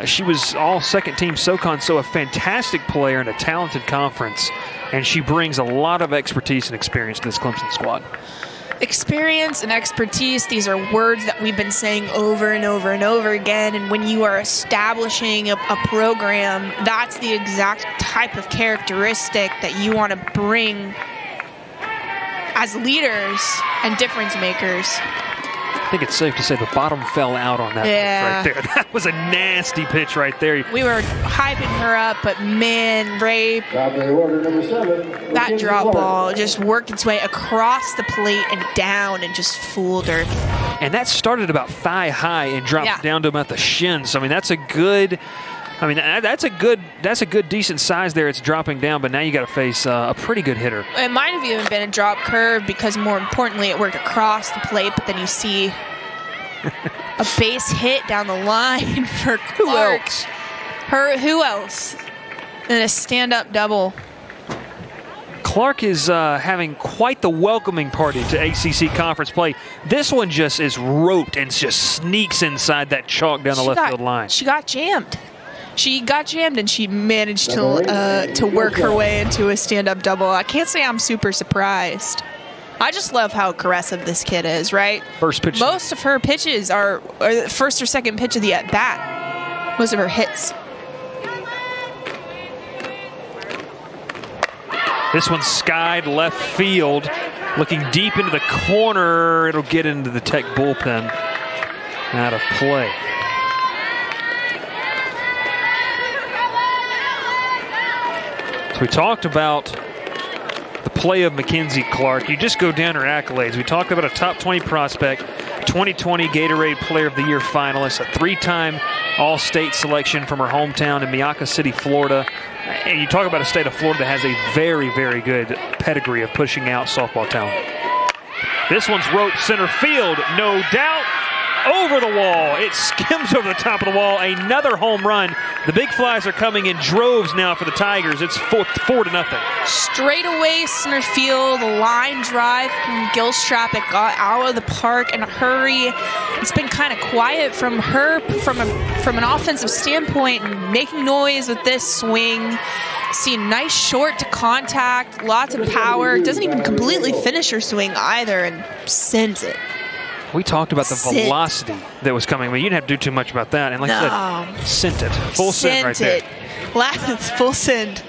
she was all second team SoCon, so a fantastic player in a talented conference, and she brings a lot of expertise and experience to this Clemson squad. Experience and expertise, these are words that we've been saying over and over and over again, and when you are establishing a program, that's the exact type of characteristic that you want to bring as leaders and difference makers. I think it's safe to say the bottom fell out on that pitch right there. That was a nasty pitch right there. We were hyping her up, but man, Ray, that drop ball just worked its way across the plate and down and just fooled her. And that started about thigh high and dropped down to about the shins. I mean, that's a good decent size there. It's dropping down, but now you got to face a pretty good hitter. It might have even been a drop curve because more importantly, it worked across the plate, but then you see a base hit down the line for Clark. Who else? And a stand-up double. Clark is having quite the welcoming party to ACC conference play. This one just is roped and just sneaks inside that chalk down the left field line. She got jammed. She got jammed, and she managed to work her way into a stand-up double. I can't say I'm super surprised. I just love how aggressive this kid is, right? First pitch. Most of her pitches are the first or second pitch of the at-bat. Most of her hits. This one's skied left field, looking deep into the corner. It'll get into the Tech bullpen. Out of play. So we talked about the play of Mackenzie Clark. You just go down her accolades. We talked about a top 20 prospect, 2020 Gatorade Player of the Year finalist, a 3-time All-State selection from her hometown in Miaka City, Florida. And you talk about a state of Florida that has a very, very good pedigree of pushing out softball talent. This one's roped center field, no doubt. over the wall. It skims over the top of the wall. Another home run. The big flies are coming in droves now for the Tigers. It's 4-0. Straight away center field, line drive from Gilstrap. It got out of the park in a hurry. It's been kind of quiet from her from an offensive standpoint, and making noise with this swing. See, nice short to contact, lots of power. Doesn't even completely finish her swing either, and sends it. We talked about the velocity that was coming, but you didn't have to do too much about that. And like I said, sent it. Full send right there. Full send.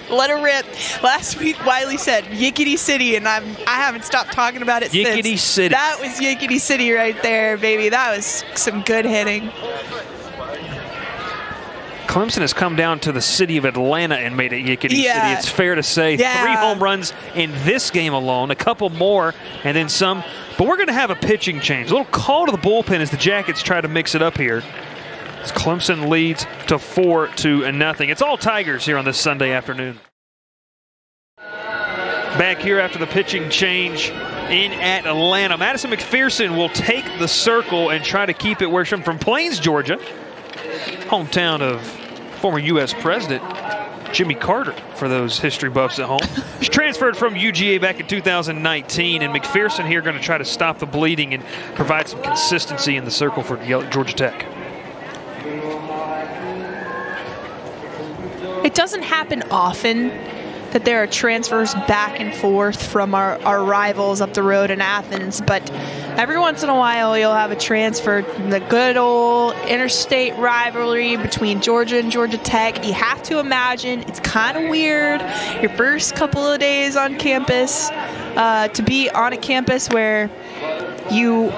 Let her rip. Last week, Wiley said Yickety City, and I haven't stopped talking about it since. Yickety City. That was Yickety City right there, baby. That was some good hitting. Clemson has come down to the city of Atlanta and made it Yickety City. It's fair to say 3 home runs in this game alone, a couple more, and then some. But we're going to have a pitching change. A little call to the bullpen as the Jackets try to mix it up here. As Clemson leads to 4-0. It's all Tigers here on this Sunday afternoon. Back here after the pitching change in Atlanta. Madison McPherson will take the circle and try to keep it where she's from Plains, Georgia. Hometown of former U.S. President Jimmy Carter, for those history buffs at home. She transferred from UGA back in 2019, and McPherson here going to try to stop the bleeding and provide some consistency in the circle for Georgia Tech. It doesn't happen often that there are transfers back and forth from our rivals up the road in Athens, but every once in a while you'll have a transfer. The good old interstate rivalry between Georgia and Georgia Tech. You have to imagine it's kind of weird your first couple of days on campus to be on a campus where you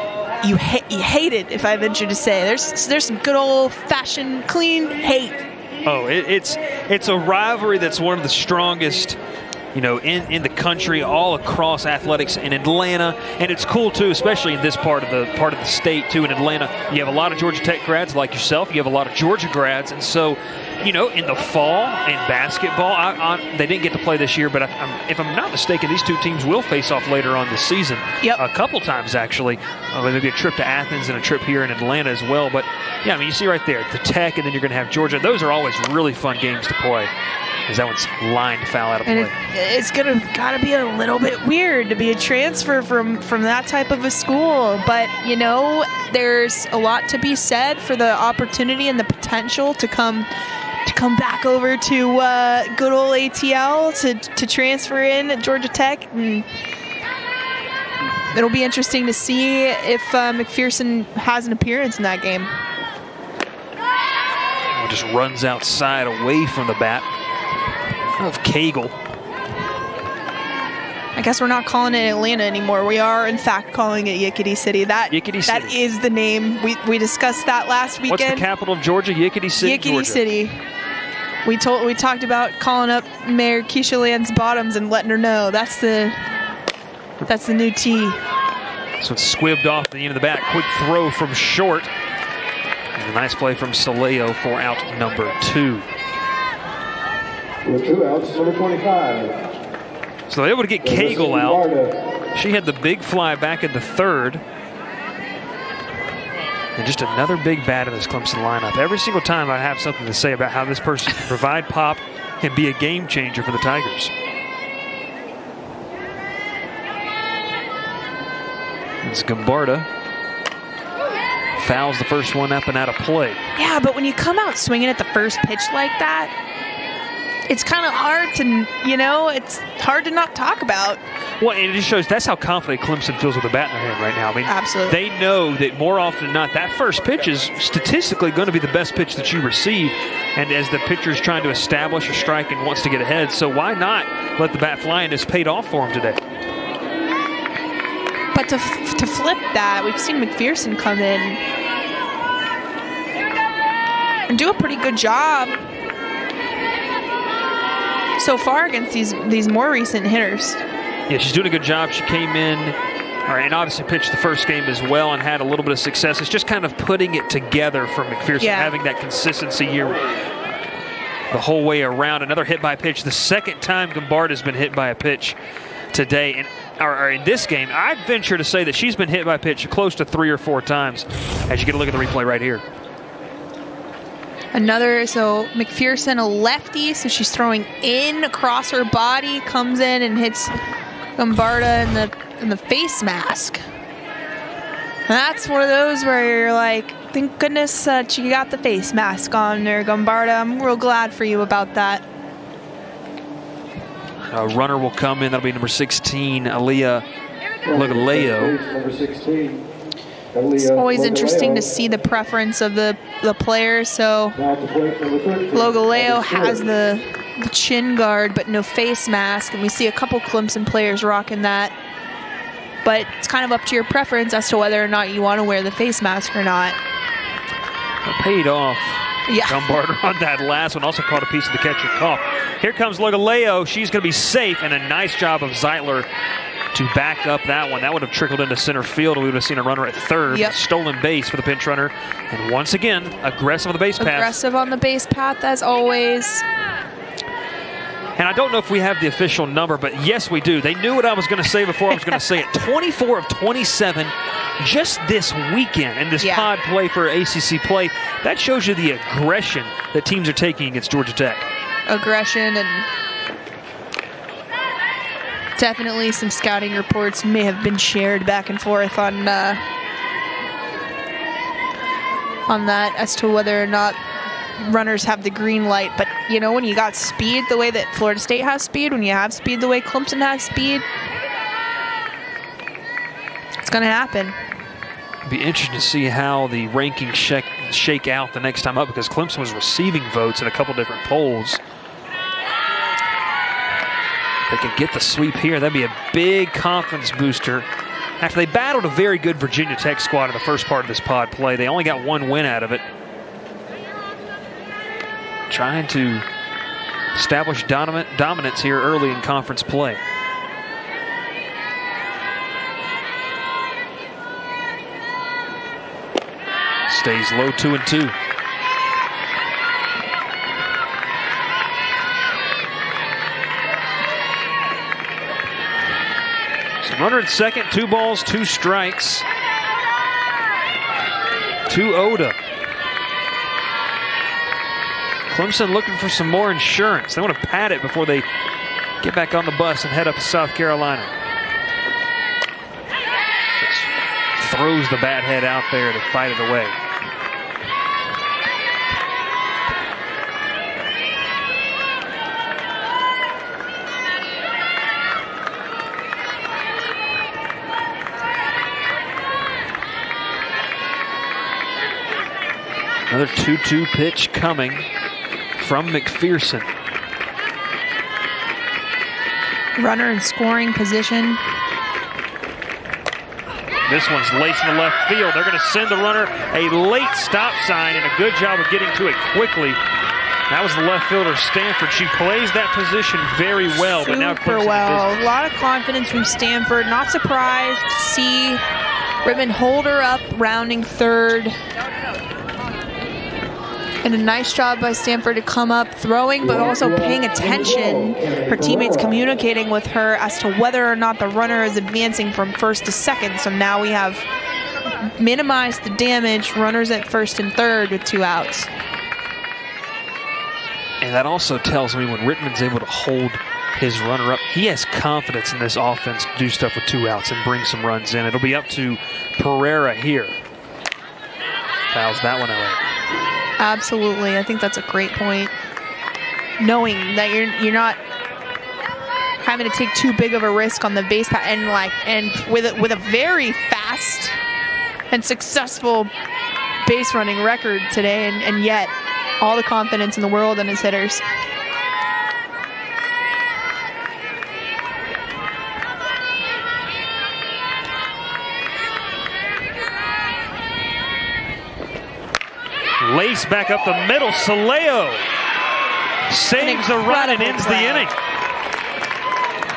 hate it, if I venture to say. There's some good old-fashioned clean hate. Oh, it's a rivalry that's one of the strongest, in the country, all across athletics in Atlanta, and it's cool too, especially in this part of the state too. In Atlanta, you have a lot of Georgia Tech grads like yourself. You have a lot of Georgia grads, and so in the fall in basketball, they didn't get to play this year, but if I'm not mistaken, these two teams will face off later on this season. Yep. A couple times actually. Maybe a trip to Athens and a trip here in Atlanta as well. But yeah, you see right there the Tech, and then you're going to have Georgia. Those are always really fun games to play, because that one's lined foul out of play. It's gotta be a little bit weird to be a transfer from that type of a school, but there's a lot to be said for the opportunity and the potential to come back over to good old ATL to transfer in at Georgia Tech. And it'll be interesting to see if McPherson has an appearance in that game. Just runs outside away from the bat of Cagle. I guess we're not calling it Atlanta anymore. We are, in fact, calling it Yickety City. That is the name. We discussed that last weekend. What's the capital of Georgia? Yickety City, Yickety Georgia. City. We talked about calling up Mayor Keisha Lance Bottoms and letting her know that's the new T. So it's squibbed off at the end of the bat. Quick throw from short. And a nice play from Saleo for out number 2. With 2 outs, number 25. So they're able to get Cagle out. She had the big fly back in the 3rd. And just another big bat in this Clemson lineup. Every single time I have something to say about how this person can provide pop and be a game changer for the Tigers. It's Gombarda. Fouls the first one up and out of play. Yeah, but when you come out swinging at the first pitch like that, it's kind of hard to, it's hard to not talk about. Well, and it just shows that's how confident Clemson feels with the bat in their hand right now. Absolutely. They know that more often than not, that first pitch is statistically going to be the best pitch that you receive. And as the pitcher is trying to establish a strike and wants to get ahead, so why not let the bat fly? And it's paid off for him today. But to flip that, we've seen McPherson come in and do a pretty good job so far against these more recent hitters. Yeah, she's doing a good job. She came in, and obviously pitched the first game as well and had a little bit of success. It's just kind of putting it together for McPherson, having that consistency here the whole way around. Another hit by pitch. The second time Gombarda has been hit by a pitch today. And or in this game, I'd venture to say that she's been hit by a pitch close to 3 or 4 times as you get a look at the replay right here. So McPherson, a lefty, so she's throwing in across her body, comes in and hits Gombarda in the face mask. And that's one of those where you're like, thank goodness that you got the face mask on there, Gombarda. I'm real glad for you about that. A runner will come in. That'll be number 16, Aaliyah Logaleo. Number 16. It's always interesting to see the preference of the players. So Logaleo has the chin guard, but no face mask, and we see a couple Clemson players rocking that. But it's kind of up to your preference as to whether or not you want to wear the face mask or not. Paid off. Yeah. Gombarda on that last one. Also caught a piece of the catcher cough. Here comes Logaleo. She's going to be safe, and a nice job of Zeitler to back up that one. That would have trickled into center field. We would have seen a runner at third. Yep. Stolen base for the pinch runner. And once again, aggressive on the base path. Aggressive on the base path as always. And I don't know if we have the official number, but yes, we do. They knew what I was going to say before I was going to say it. 24 of 27 just this weekend in this pod play for ACC play. That shows you the aggression that teams are taking against Georgia Tech. Aggression, and definitely some scouting reports may have been shared back and forth on that as to whether or not runners have the green light. But you know, when you got speed the way that Florida State has speed, when you have speed the way Clemson has speed, it's going to happen. Be interesting to see how the rankings shake out the next time up, because Clemson was receiving votes in a couple different polls. If they could get the sweep here, that'd be a big confidence booster. After they battled a very good Virginia Tech squad in the first part of this pod play, they only got 1 win out of it. Trying to establish dominance here early in conference play. Stays low, 2-2. So runner at second, 2 balls, 2 strikes. To Oda. Clemson looking for some more insurance. They want to pad it before they get back on the bus and head up to South Carolina. Just throws the bat head out there to fight it away. Another 2-2 pitch coming from McPherson. Runner in scoring position. This one's laced in the left field. They're going to send the runner a late stop sign, and a good job of getting to it quickly. That was the left fielder, Stanford. She plays that position very well. Super but now Clemson well. A lot of confidence from Stanford. Not surprised to see Ribbon hold her up, rounding third. And a nice job by Stanford to come up throwing, but also paying attention. Her teammates communicating with her as to whether or not the runner is advancing from first to second. So now we have minimized the damage. Runners at first and third with 2 outs. And that also tells me when Rittman's able to hold his runner up, he has confidence in this offense to do stuff with 2 outs and bring some runs in. It'll be up to Pereira here. Fouls that one away. Absolutely. I think that's a great point. Knowing that you're not having to take too big of a risk on the base path, and with a very fast and successful base running record today, and yet all the confidence in the world in his hitters. Lace back up the middle. Soleo saves a run and ends the inning.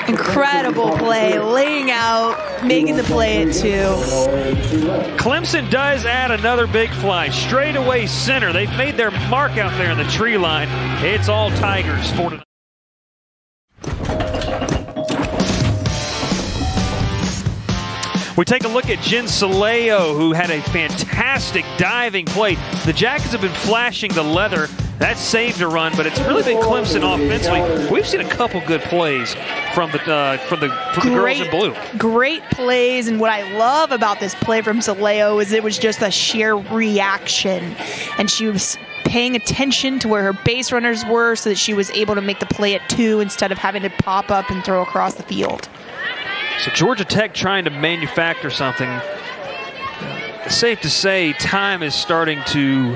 Incredible play, laying out, making the play at 2. Clemson does add another big fly. Straight away center. They've made their mark out there in the tree line. It's all Tigers for tonight. We take a look at Jen Soleo, who had a fantastic diving play. The Jackets have been flashing the leather. That saved a run, but it's really been Clemson offensively. We've seen a couple good plays from the girls in blue. Great plays, and what I love about this play from Soleo is it was just a sheer reaction, and she was paying attention to where her base runners were so that she was able to make the play at 2 instead of having to pop up and throw across the field. So Georgia Tech trying to manufacture something. It's safe to say time is starting to,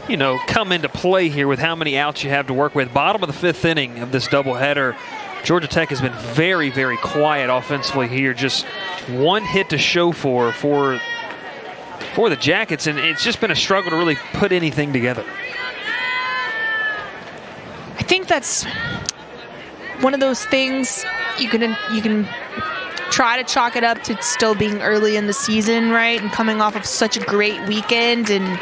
you know, come into play here with how many outs you have to work with. Bottom of the 5th inning of this doubleheader. Georgia Tech has been very, very quiet offensively here. Just one hit to show for the Jackets, and it's just been a struggle to really put anything together. I think that's one of those things you can try to chalk it up to still being early in the season, right? And coming off of such a great weekend, and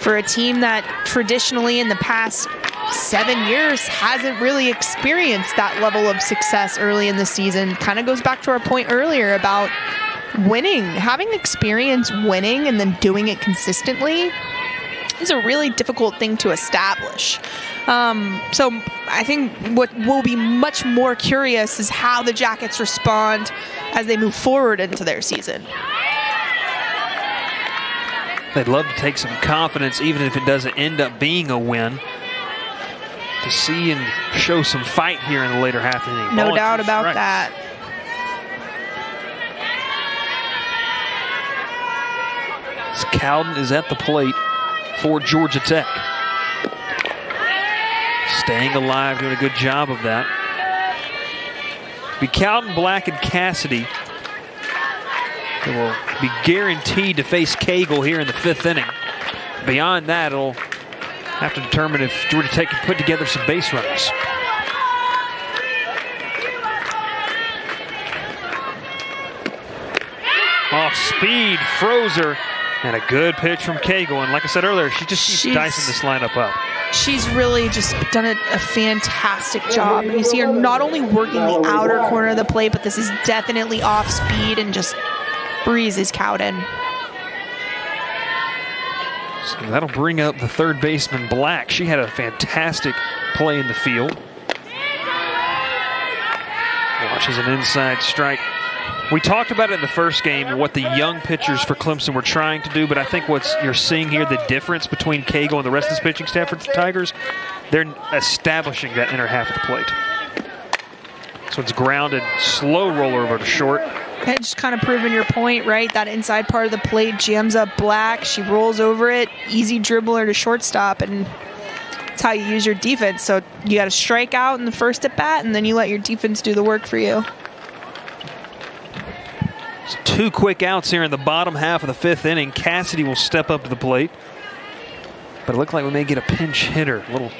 for a team that traditionally in the past 7 years hasn't really experienced that level of success early in the season. Kind of goes back to our point earlier about winning. Having experience winning and then doing it consistently is a really difficult thing to establish. So I think what will be much more curious is how the Jackets respond as they move forward into their season. They'd love to take some confidence, even if it doesn't end up being a win, to see and show some fight here in the later half of the inning. No doubt about that. Cowden is at the plate for Georgia Tech. Staying alive, doing a good job of that. Be Cowden, Black, and Cassidy. They will be guaranteed to face Cagle here in the 5th inning. Beyond that, it'll have to determine if Georgia Tech can put together some base runners. Off speed, Frozer, and a good pitch from Cagle. And like I said earlier, she just keeps dicing this lineup up. She's really just done a fantastic job. And you see her not only working the outer corner of the plate, but this is definitely off speed and just breezes Cowden. So that'll bring up the third baseman, Black. She had a fantastic play in the field. Watches an inside strike. We talked about it in the first game, what the young pitchers for Clemson were trying to do, but I think what you're seeing here, the difference between Cagle and the rest of this pitching staff for the Tigers, they're establishing that inner half of the plate. So it's grounded, slow roller over to short. And just kind of proving your point, right? That inside part of the plate jams up Black. She rolls over it, easy dribbler to shortstop, and that's how you use your defense. So you got to strike out in the first at bat, and then you let your defense do the work for you. So 2 quick outs here in the bottom half of the 5th inning. Cassidy will step up to the plate. But it looked like we may get a pinch hitter. A little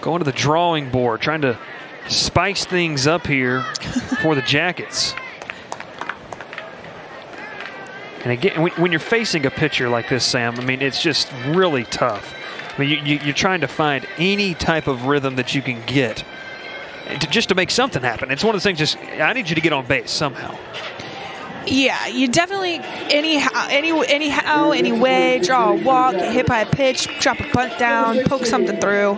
going to the drawing board, trying to spice things up here for the Jackets. And again, when you're facing a pitcher like this, Sam, I mean, it's just really tough. I mean, you're trying to find any type of rhythm that you can get just to make something happen. It's one of the things, just, I need you to get on base somehow. Yeah, you definitely, anyhow, any way, draw a walk, get hit by a pitch, drop a bunt down, poke something through.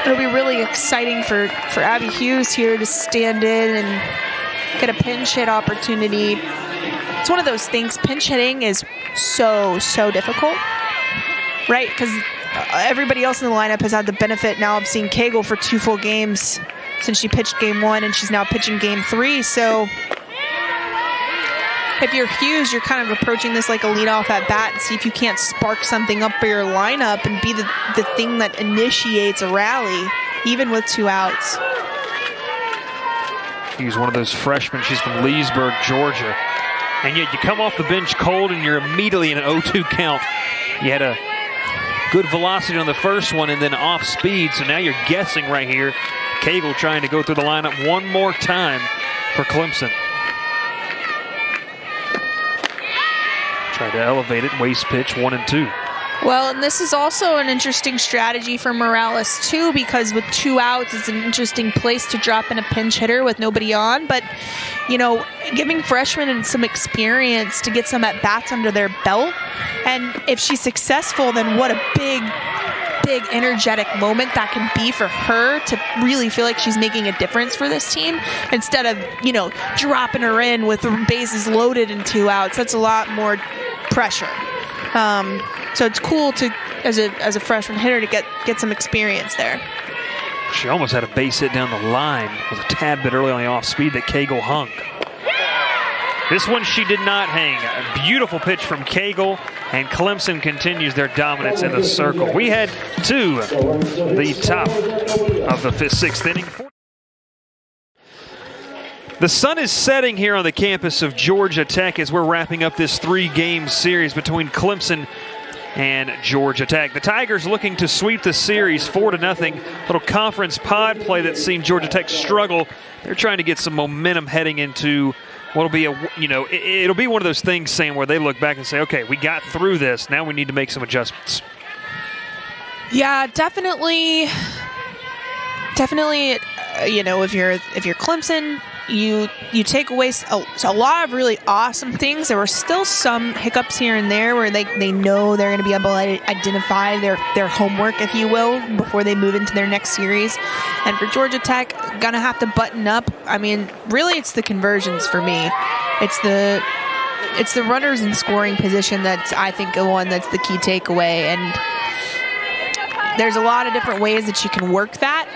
It'll be really exciting for Abby Hughes here to stand in and get a pinch hit opportunity. It's one of those things, pinch hitting is so difficult, right? Because everybody else in the lineup has had the benefit now of seeing Cagle for 2 full games since she pitched game 1, and she's now pitching game 3. So if you're Hughes, you're kind of approaching this like a leadoff at bat and see if you can't spark something up for your lineup and be the thing that initiates a rally, even with 2 outs. Hughes, one of those freshmen. She's from Leesburg, Georgia. And yet you come off the bench cold and you're immediately in an 0-2 count. You had a good velocity on the first one and then off speed, so now you're guessing right here. Cagle trying to go through the lineup one more time for Clemson. Tried to elevate it, waste pitch, 1-2. Well, and this is also an interesting strategy for Morales, too, because with 2 outs, it's an interesting place to drop in a pinch hitter with nobody on. But, you know, giving freshmen some experience to get some at-bats under their belt. And if she's successful, then what a big energetic moment that can be for her to really feel like she's making a difference for this team instead of, you know, dropping her in with the bases loaded and 2 outs. That's a lot more pressure. So it's cool to, as a freshman hitter, to get some experience there. She almost had a base hit down the line. It was a tad bit early on the off speed that Cagle hung. This one she did not hang. A beautiful pitch from Cagle, and Clemson continues their dominance in the circle. We head to the top of the 6th inning. The sun is setting here on the campus of Georgia Tech as we're wrapping up this 3-game series between Clemson and Georgia Tech. The Tigers looking to sweep the series 4-0. Little conference pod play that's seen Georgia Tech struggle. They're trying to get some momentum heading into what'll be it'll be one of those things, Sam, where they look back and say, okay, we got through this. Now we need to make some adjustments. Yeah, definitely. You know, if you're Clemson, you take away a lot of really awesome things. There were still some hiccups here and there where they know they're going to be able to identify their homework, if you will, before they move into their next series. And for Georgia Tech, gonna have to button up. I mean, really, it's the conversions for me. It's the runners in scoring position that's, I think, the one that's the key takeaway. And there's a lot of different ways that you can work that.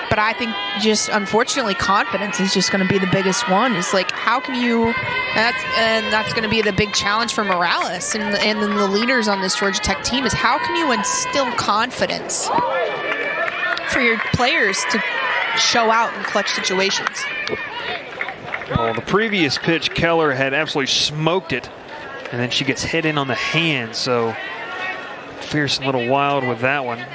But I think just, unfortunately, confidence is just going to be the biggest one. It's like, how can you, that's going to be the big challenge for Morales and then the leaders on this Georgia Tech team is how can you instill confidence for your players to show out in clutch situations? Well, the previous pitch, Keller had absolutely smoked it, and then she gets hit in on the hand, so fierce and a little wild with that one.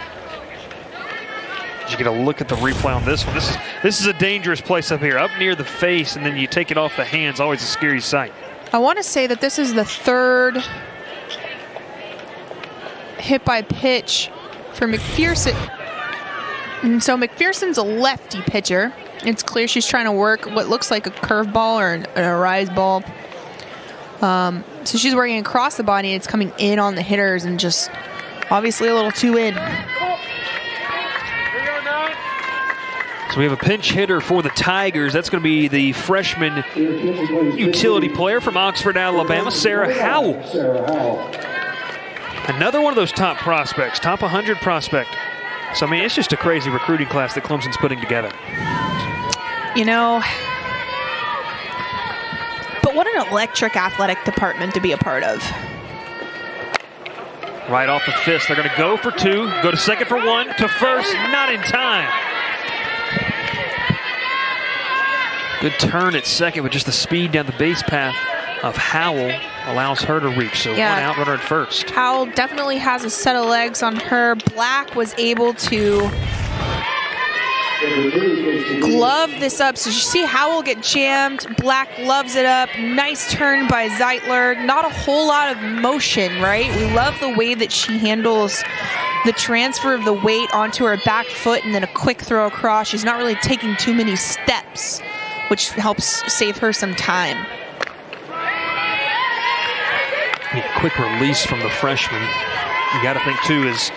You get a look at the replay on this one. This is a dangerous place up here, up near the face, and then you take it off the hands. Always a scary sight. I want to say that this is the 3rd hit by pitch for McPherson. And so McPherson's a lefty pitcher. It's clear she's trying to work what looks like a curveball or a rise ball. So she's working across the body. And it's coming in on the hitters and just obviously a little too in. So we have a pinch hitter for the Tigers. That's going to be the freshman utility player from Oxford, Alabama, Sarah Howell. Another one of those top prospects, top 100 prospect. So, I mean, it's just a crazy recruiting class that Clemson's putting together. You know, but what an electric athletic department to be a part of. Right off the fist. They're going to go for 2, go to second for 1, to first, not in time. Good turn at second with just the speed down the base path of Howell allows her to reach. So yeah, 1 out runner at first. Howell definitely has a set of legs on her. Black was able to glove this up. So you see Howell get jammed. Black loves it up. Nice turn by Zeitler. Not a whole lot of motion, right? We love the way that she handles the transfer of the weight onto her back foot and then a quick throw across. She's not really taking too many steps, which helps save her some time. Yeah, quick release from the freshman. You got to think, too, as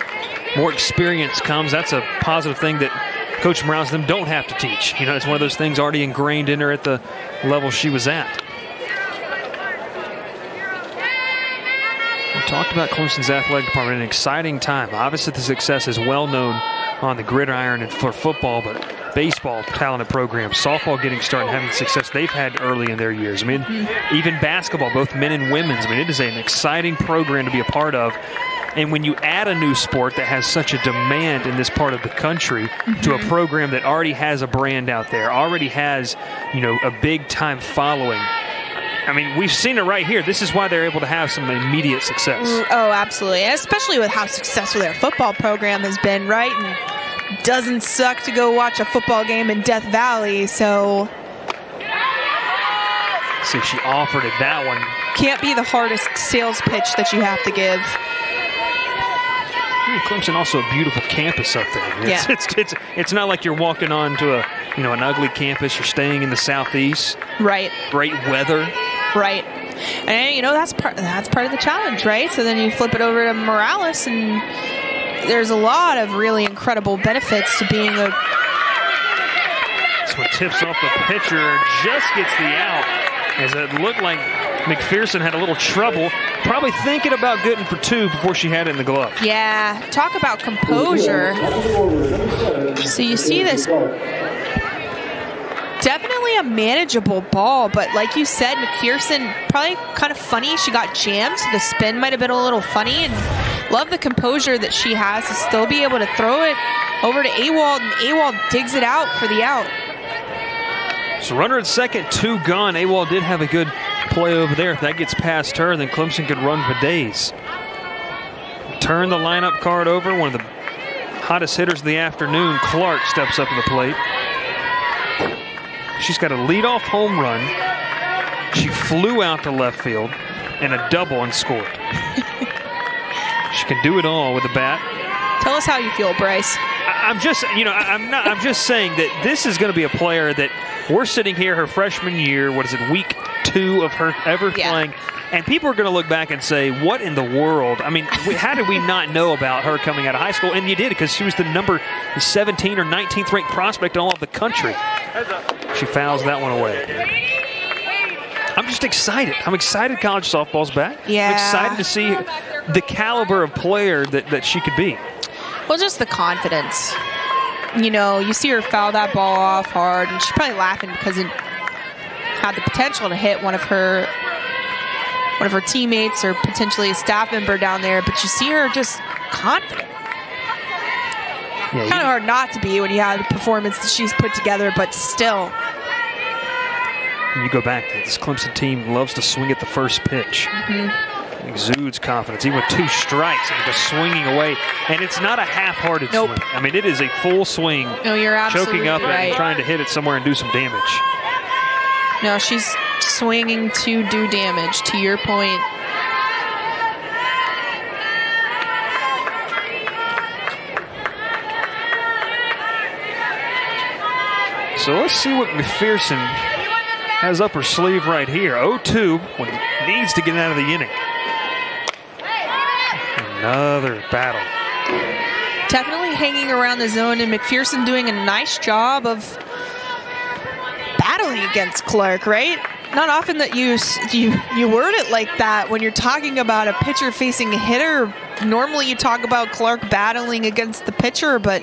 more experience comes, that's a positive thing that Coach Morales and them don't have to teach. You know, it's one of those things already ingrained in her at the level she was at. We talked about Clemson's athletic department, an exciting time. Obviously, the success is well known on the gridiron and for football, but baseball talented program, softball getting started, having the success they've had early in their years. I mean, even basketball, both men and women's. I mean, it is an exciting program to be a part of. And when you add a new sport that has such a demand in this part of the country to a program that already has a brand out there, already has, you know, a big time following. I mean, we've seen it right here. This is why they're able to have some immediate success. Oh, absolutely. And especially with how successful their football program has been, right? And doesn't suck to go watch a football game in Death Valley, so See if she offered it that one. Can't be the hardest sales pitch that you have to give. Clemson also a beautiful campus up there. Yeah. It's not like you're walking on to an ugly campus. You're staying in the southeast. Right. Great weather. Right. And that's part of the challenge, right? So then you flip it over to Morales, and there's a lot of really incredible benefits to being a. This one tips off the pitcher, just gets the out, as it looked like McPherson had a little trouble, probably thinking about getting for 2 before she had it in the glove. Yeah, talk about composure. So you see this, definitely a manageable ball, but like you said, McPherson, probably kind of funny. She got jammed. The spin might have been a little funny, and love the composure that she has to still be able to throw it over to Awald, and Awald digs it out for the out. So runner at second, 2 gone. Awald did have a good play over there. If that gets past her, then Clemson could run for days. Turn the lineup card over. One of the hottest hitters of the afternoon, Clark, steps up to the plate. She's got a leadoff home run. She flew out to left field and a double and scored. She can do it all with the bat. Tell us how you feel, Bryce. I'm just saying that this is going to be a player that we're sitting here her freshman year, week 2 of her ever playing, and people are going to look back and say, what in the world? I mean, how did we not know about her coming out of high school? And you did, because she was the number 17 or 19th ranked prospect in all of the country. She fouls that one away. I'm just excited. I'm excited college softball's back. Yeah. I'm excited to see the caliber of player that she could be. Well, just the confidence. You see her foul that ball off hard, and she's probably laughing because it had the potential to hit one of her teammates or potentially a staff member down there, but you see her just confident. Yeah, kind of hard not to be when you have the performance that she's put together, but still. You go back, this Clemson team loves to swing at the first pitch. Exudes confidence. Even with 2 strikes, and just swinging away. And it's not a half-hearted swing. I mean, it is a full swing. No, you're absolutely choking up right. and trying to hit it somewhere and do some damage. No, she's swinging to do damage, to your point. So let's see what McPherson has up her sleeve right here. 0-2 when he needs to get out of the inning. Another battle. Definitely hanging around the zone, and McPherson doing a nice job of battling against Clark, right? Not often that you word it like that when you're talking about a pitcher facing a hitter. Normally you talk about Clark battling against the pitcher, but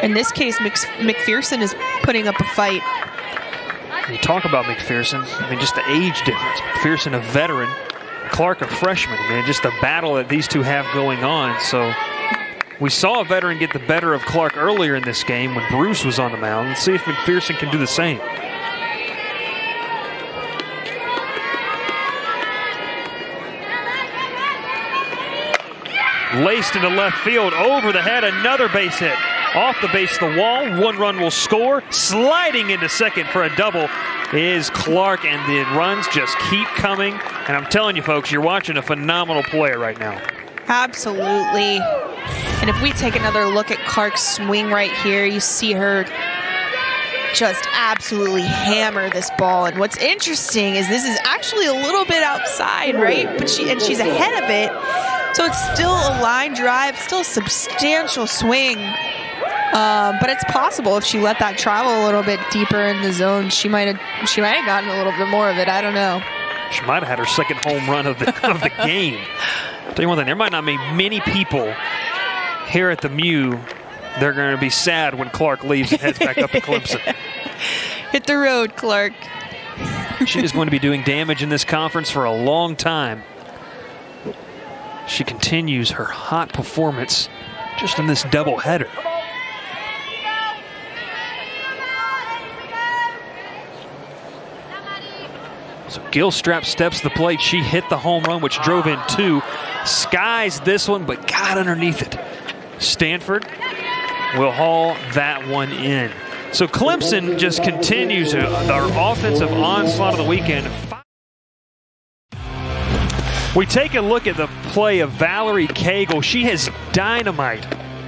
in this case, McPherson is putting up a fight. You talk about McPherson, I mean, just the age difference. McPherson, a veteran, Clark, a freshman. I mean, just the battle that these two have going on. So we saw a veteran get the better of Clark earlier in this game when Bruce was on the mound. Let's see if McPherson can do the same. Laced into left field, over the head, another base hit. Off the base of the wall, 1 run will score. Sliding into second for a double is Clark, and the runs just keep coming. And I'm telling you, folks, you're watching a phenomenal player right now. Absolutely. And if we take another look at Clark's swing right here, you see her just absolutely hammer this ball. And what's interesting is this is actually a little bit outside, right? But she's ahead of it. So it's still a line drive, still a substantial swing. But it's possible if she let that travel a little bit deeper in the zone, she might have gotten a little bit more of it. I don't know. She might have had her second home run of the game. I'll tell you one thing, there might not be many people here at the Mew. They're going to be sad when Clark leaves and heads back up to Clemson. Hit the road, Clark. She is going to be doing damage in this conference for a long time. She continues her hot performance just in this doubleheader. So Gilstrap steps to the plate. She hit the home run, which drove in 2. Skies this one, but got underneath it. Stanford will haul that one in. So Clemson just continues our offensive onslaught of the weekend. We take a look at the play of Valerie Cagle. She has dynamite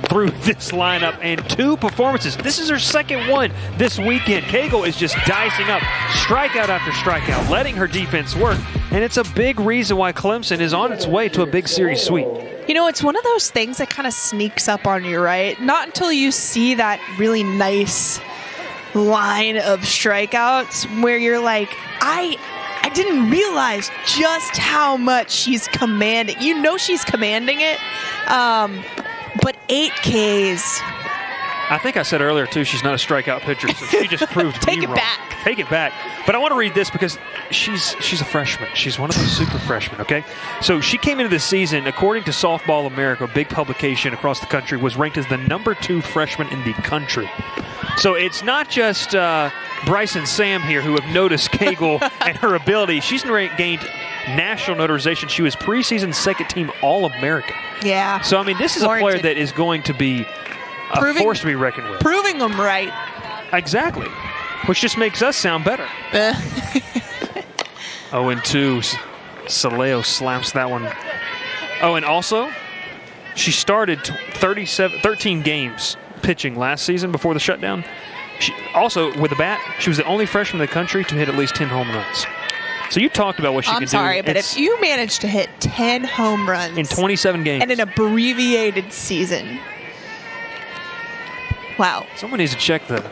through this lineup and 2 performances. This is her second one this weekend. Cagle is just dicing up strikeout after strikeout, letting her defense work, and it's a big reason why Clemson is on its way to a big series sweep. You know, it's one of those things that kind of sneaks up on you, right? Not until you see that really nice line of strikeouts where you're like, I didn't realize just how much she's commanding. You know she's commanding it, but 8 Ks. I think I said earlier, too, she's not a strikeout pitcher, so she just proved me wrong. Take it back. But I want to read this because she's a freshman. She's one of those super freshmen, okay? So she came into this season, according to Softball America, a big publication across the country, was ranked as the #2 freshman in the country. So it's not just Bryce and Sam here who have noticed Cagle and her ability. She's gained national notarization. She was preseason second-team All-American. Yeah. So, I mean, this is a player that is going to be a force to be reckoned with. Proving them right. Exactly. Which just makes us sound better. 0-2. Saleo slaps that one. Oh, and also, she started 13 games pitching last season before the shutdown. She also, with a bat, she was the only freshman in the country to hit at least 10 home runs. So you talked about what she could do. I'm sorry, but if you managed to hit 10 home runs in 27 games and an abbreviated season, wow. Someone needs to check the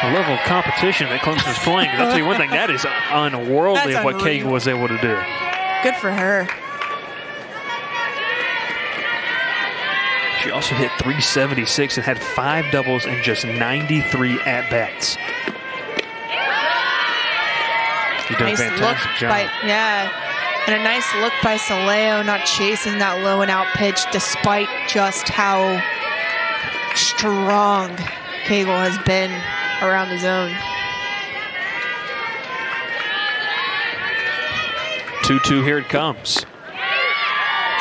level of competition that Clemson is playing. I'll tell you one thing, that is unworldly of what Cagle was able to do. Good for her. She also hit .376 and had 5 doubles and just 93 at-bats. You've done a fantastic job. And a nice look by Saleo, not chasing that low and out pitch despite just how strong Cagle has been around the zone. 2-2, here it comes.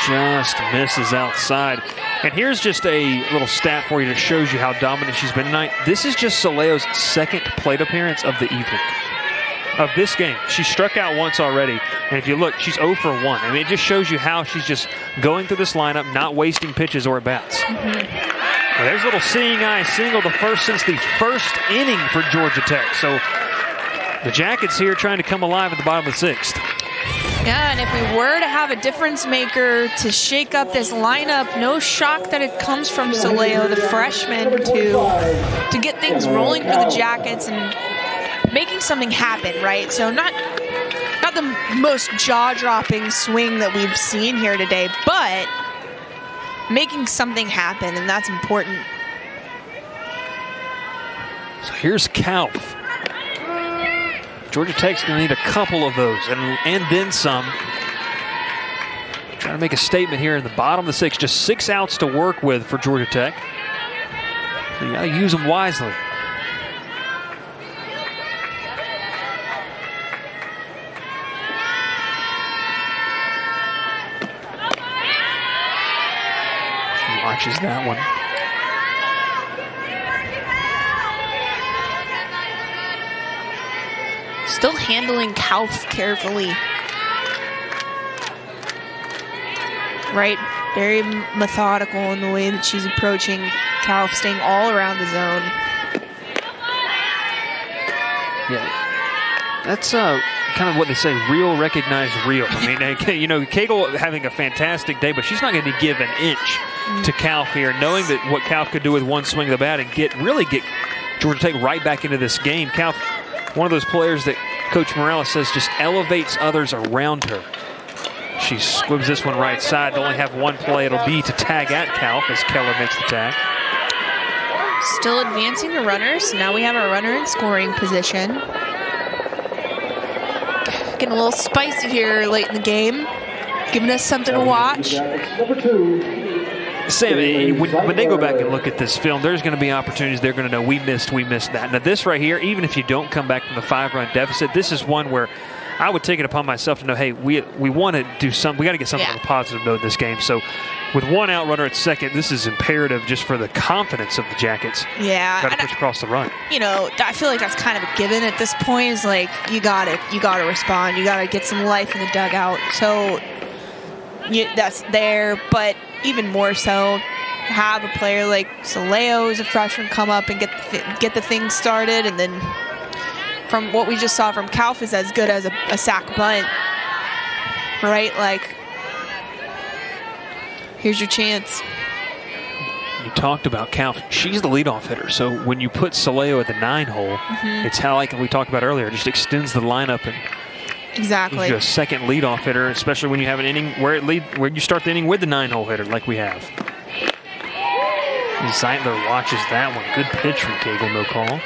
Just misses outside. And here's just a little stat for you that shows you how dominant she's been tonight. This is just Saleo's second plate appearance of the evening, of this game. She struck out once already, and if you look, she's 0 for 1. I mean, it just shows you how she's just going through this lineup, not wasting pitches or at-bats. Well, there's a little seeing eye single, the first since the first inning for Georgia Tech. So the Jackets here trying to come alive at the bottom of the 6th. Yeah, and if we were to have a difference maker to shake up this lineup, no shock that it comes from Saleo, the freshman, to get things rolling for the Jackets and making something happen, right? So not the most jaw-dropping swing that we've seen here today, but making something happen, and that's important. So here's Kauf. Georgia Tech's going to need a couple of those, and then some. Trying to make a statement here in the bottom of the 6th. Just 6 outs to work with for Georgia Tech. So you got to use them wisely. She watches that one. Still handling Kauf carefully. Right? Very methodical in the way that she's approaching Kauf, staying all around the zone. Yeah. That's kind of what they say, real recognize real. I mean, you know, Cagle having a fantastic day, but she's not going to give an inch to Kauf here, knowing that what Kauf could do with one swing of the bat and really get Georgia Tech right back into this game. Kauf, one of those players that Coach Morales says just elevates others around her. She squibs this one right side. They only have one play. It'll be to tag at Kauf as Keller makes the tag. Still advancing the runners. Now we have a runner in scoring position. Getting a little spicy here late in the game. Giving us something to watch. Number 2. Sam, when they go back and look at this film, there's going to be opportunities they're going to know we missed that. Now this right here, even if you don't come back from the 5-run deficit, this is one where I would take it upon myself to know, hey, we want to do something. We got to get something on a positive note in this game. So with one out runner at second, this is imperative just for the confidence of the Jackets. Yeah. Got to push across the run. You know, I feel like that's kind of a given at this point. Is like you got to respond. You got to get some life in the dugout. So that's there, but even more so, have a player like Soleo as a freshman come up and get the thing started, and then from what we just saw from Kauf is as good as a sack bunt, right? Like, here's your chance. You talked about Kauf. She's the leadoff hitter, so when you put Soleo at the 9-hole, it's how, like we talked about earlier, just extends the lineup and exactly. gives you a second leadoff hitter, especially when you have an inning where you start the inning with the 9-hole hitter like we have. Zeitler watches that one. Good pitch from Cagle, no call.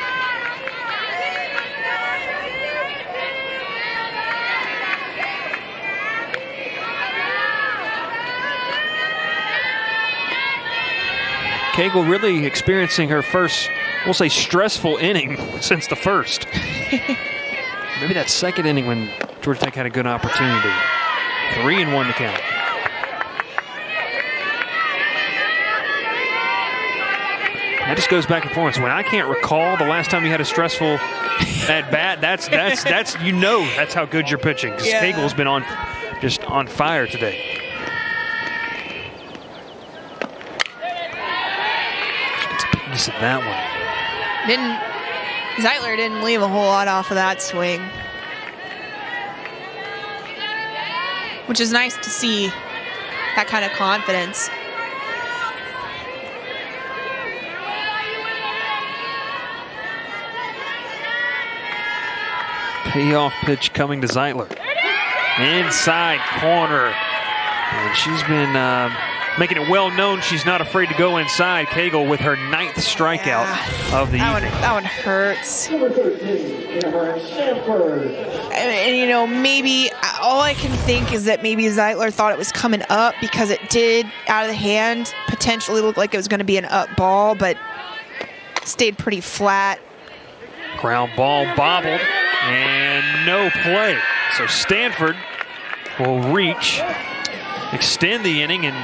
Cagle really experiencing her first, we'll say, stressful inning since the first. Maybe that second inning when Georgia Tech had a good opportunity. 3-1 to count. That just goes back and forth. When I can't recall the last time you had a stressful at bat, that's you know that's how good you're pitching. Because Cagle's been just on fire today. She gets a piece of that one. Zeitler didn't leave a whole lot off of that swing, which is nice to see that kind of confidence. Payoff pitch coming to Zeitler. Inside corner. And she's been making it well known she's not afraid to go inside. Cagle with her 9th strikeout of the evening. That one hurts. And, you know, maybe all I can think is that maybe Zeitler thought it was coming up because it did, out of the hand, potentially look like it was going to be an up ball, but stayed pretty flat. Ground ball bobbled. And no play. So Stanford will reach, extend the inning, and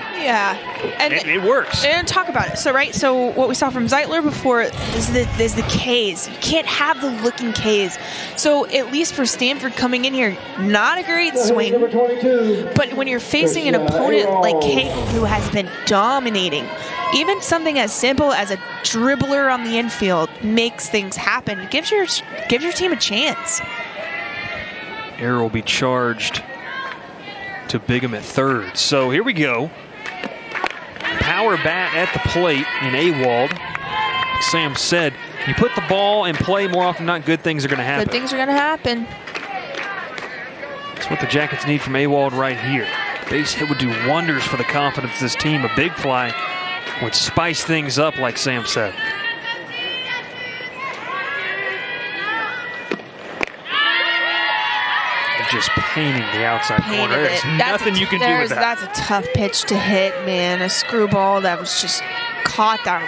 it works. And talk about it. So so what we saw from Zeitler before is the Ks. You can't have the looking Ks. So at least for Stanford coming in here, not a great swing. But when you're facing an opponent like Cagle who has been dominating, even something as simple as a dribbler on the infield makes things happen. Gives your team a chance. Error will be charged to Bigham at third. So here we go. Power bat at the plate in Awald. Like Sam said, you put the ball in play more often than not, good things are going to happen. Good things are going to happen. That's what the Jackets need from Awald right here. Base hit would do wonders for the confidence of this team. A big fly would spice things up, like Sam said. Just painting the outside corner. There's nothing you can do with that. That's a tough pitch to hit, man. A screwball that was just caught that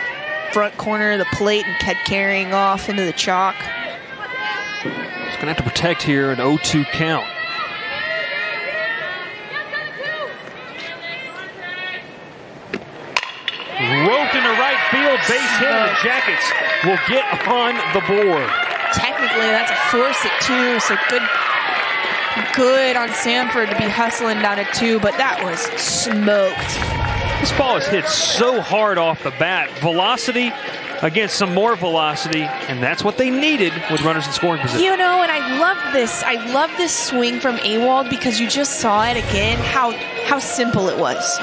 front corner of the plate and kept carrying off into the chalk. He's going to have to protect here, an 0-2 count. Roped into right field, base hit, and the Jackets will get on the board. Technically, that's a force at 2, so good on Sanford to be hustling down at 2, but that was smoked. This ball is hit so hard off the bat. Velocity against some more velocity, and that's what they needed with runners in scoring position. You know, and I love this. I love this swing from Awald because you just saw it again, how simple it was.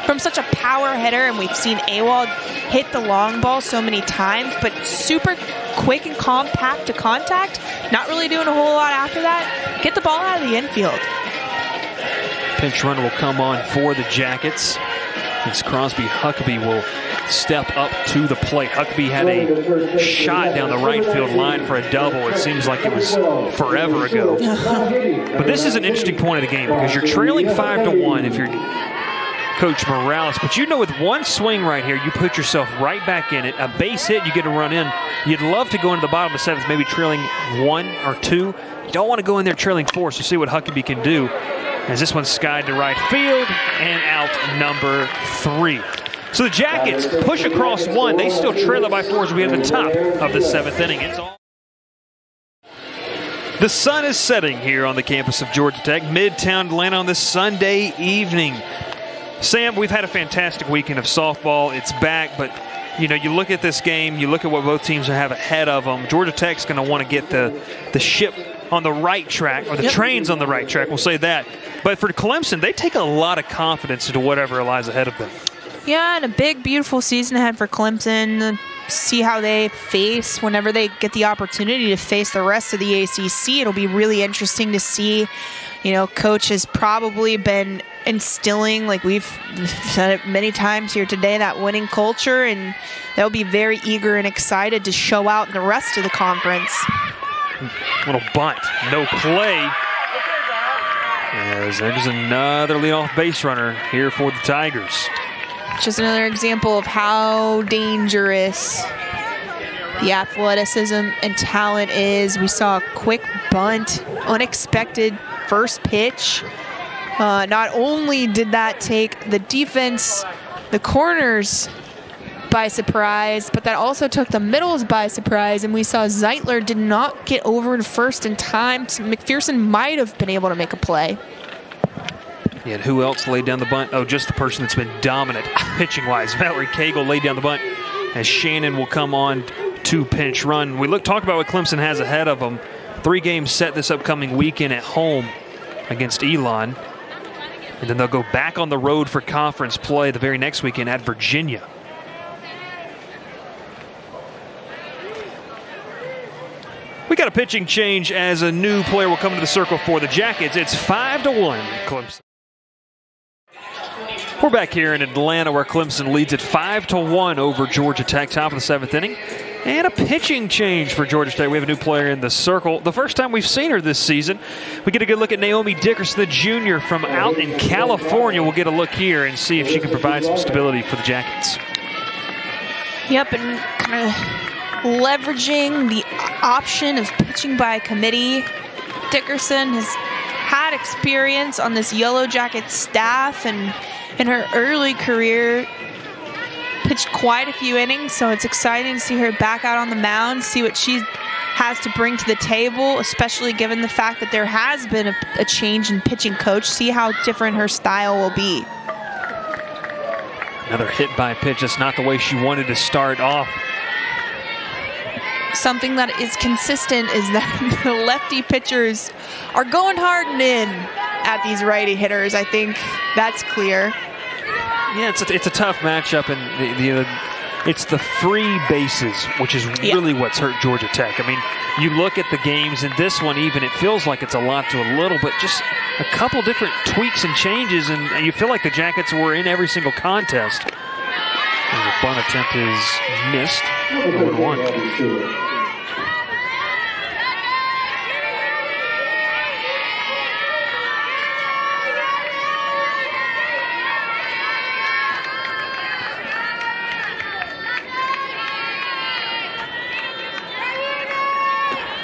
From such a power hitter, and we've seen Awald hit the long ball so many times, but super quick and compact to contact, not really doing a whole lot after that. Get the ball out of the infield. Pinch runner will come on for the Jackets. As Crosby Huckabee will step up to the plate. Huckabee had a shot down the right field line for a double. It seems like it was forever ago. But this is an interesting point of the game because you're trailing 5-1 if you're Coach Morales. But you know, with one swing right here, you put yourself right back in it. A base hit, you get a run in. You'd love to go into the bottom of the seventh, maybe trailing 1 or 2. You don't want to go in there trailing 4, so see what Huckabee can do. As this one's skied to right field and out number 3. So the Jackets push across 1. They still trail it by 4 as we hit the top of the 7th inning. It's all. The sun is setting here on the campus of Georgia Tech, Midtown Atlanta, on this Sunday evening. Sam, we've had a fantastic weekend of softball. It's back, but you know, you look at this game, you look at what both teams have ahead of them. Georgia Tech's going to want to get the ship on the right track, or the trains on the right track, we'll say that. But for Clemson, they take a lot of confidence into whatever lies ahead of them. Yeah, and a big, beautiful season ahead for Clemson. See how they face whenever they get the opportunity to face the rest of the ACC. It'll be really interesting to see. You know, Coach has probably been instilling, like we've said it many times here today, that winning culture, and they'll be very eager and excited to show out in the rest of the conference. Little bunt, no play. As there's another leadoff base runner here for the Tigers. Just another example of how dangerous the athleticism and talent is. We saw a quick bunt, unexpected first pitch. Not only did that take the defense, the corners, by surprise, but that also took the middles by surprise, and we saw Zeitler did not get over to first in time. So McPherson might have been able to make a play. Yeah, and who else laid down the bunt? Oh, just the person that's been dominant pitching-wise. Valerie Cagle laid down the bunt as Shannon will come on to pinch run. We talk about what Clemson has ahead of them. 3 games set this upcoming weekend at home against Elon. And then they'll go back on the road for conference play the very next weekend at Virginia. We got a pitching change as a new player will come to the circle for the Jackets. It's 5-1 Clemson. We're back here in Atlanta where Clemson leads at 5-1 over Georgia Tech, top of the 7th inning. And a pitching change for Georgia Tech. We have a new player in the circle. The first time we've seen her this season. We get a good look at Naomi Dickerson, the junior from out in California. We'll get a look here and see if she can provide some stability for the Jackets. Yep, and kind of leveraging the option of pitching by committee. Dickerson has had experience on this Yellow Jackets staff, and in her early career pitched quite a few innings, so it's exciting to see her back out on the mound, see what she has to bring to the table, especially given the fact that there has been a change in pitching coach, see how different her style will be. Another hit by pitch. That's not the way she wanted to start off. Something that is consistent is that the lefty pitchers are going hard and in at these righty hitters. I think that's clear. Yeah, it's a tough matchup, and it's the free bases, which is really what's hurt Georgia Tech. I mean, you look at the games, and this one even, it feels like it's a lot to a little, but just a couple different tweaks and changes, and you feel like the Jackets were in every single contest. And the bunt attempt is missed. 0-1.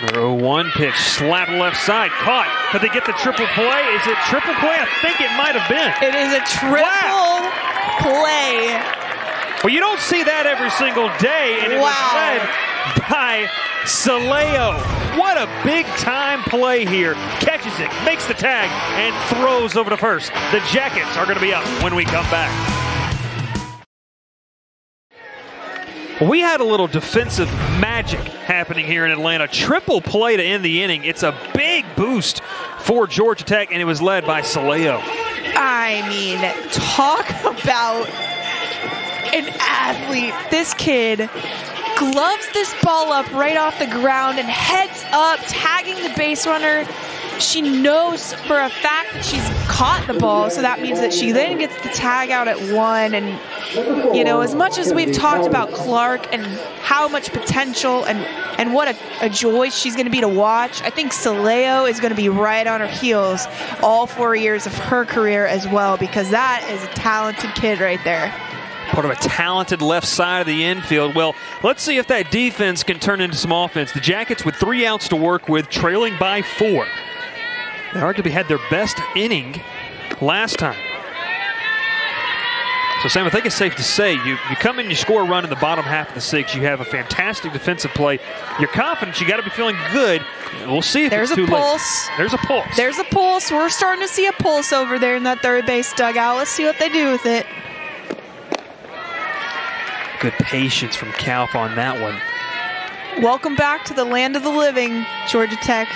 Another 0-1 pitch, slap left side, caught. Could they get the triple play? Is it triple play? I think it might have been. It is a triple play. Well, you don't see that every single day, and it was led by Saleo. What a big-time play here. Catches it, makes the tag, and throws over to first. The Jackets are going to be up when we come back. We had a little defensive magic happening here in Atlanta. Triple play to end the inning. It's a big boost for Georgia Tech, and it was led by Saleo. I mean, talk about an athlete. This kid gloves this ball up right off the ground and heads up, tagging the base runner she knows for a fact that she's caught the ball, so that means that she then gets the tag out at 1. And, you know, as much as we've talked about Clark and how much potential and what a joy she's going to be to watch, I think Saleo is going to be right on her heels all 4 years of her career as well, because that is a talented kid right there. Part of a talented left side of the infield. Well, let's see if that defense can turn into some offense. The Jackets with 3 outs to work with, trailing by 4. They arguably had their best inning last time. So, Sam, I think it's safe to say you come in, you score a run in the bottom half of the 6. You have a fantastic defensive play. You're confident. You got to be feeling good. We'll see if it's too late. There's a pulse. There's a pulse. We're starting to see a pulse over there in that third base dugout. Let's see what they do with it. Good patience from Kalf on that one. Welcome back to the land of the living, Georgia Tech,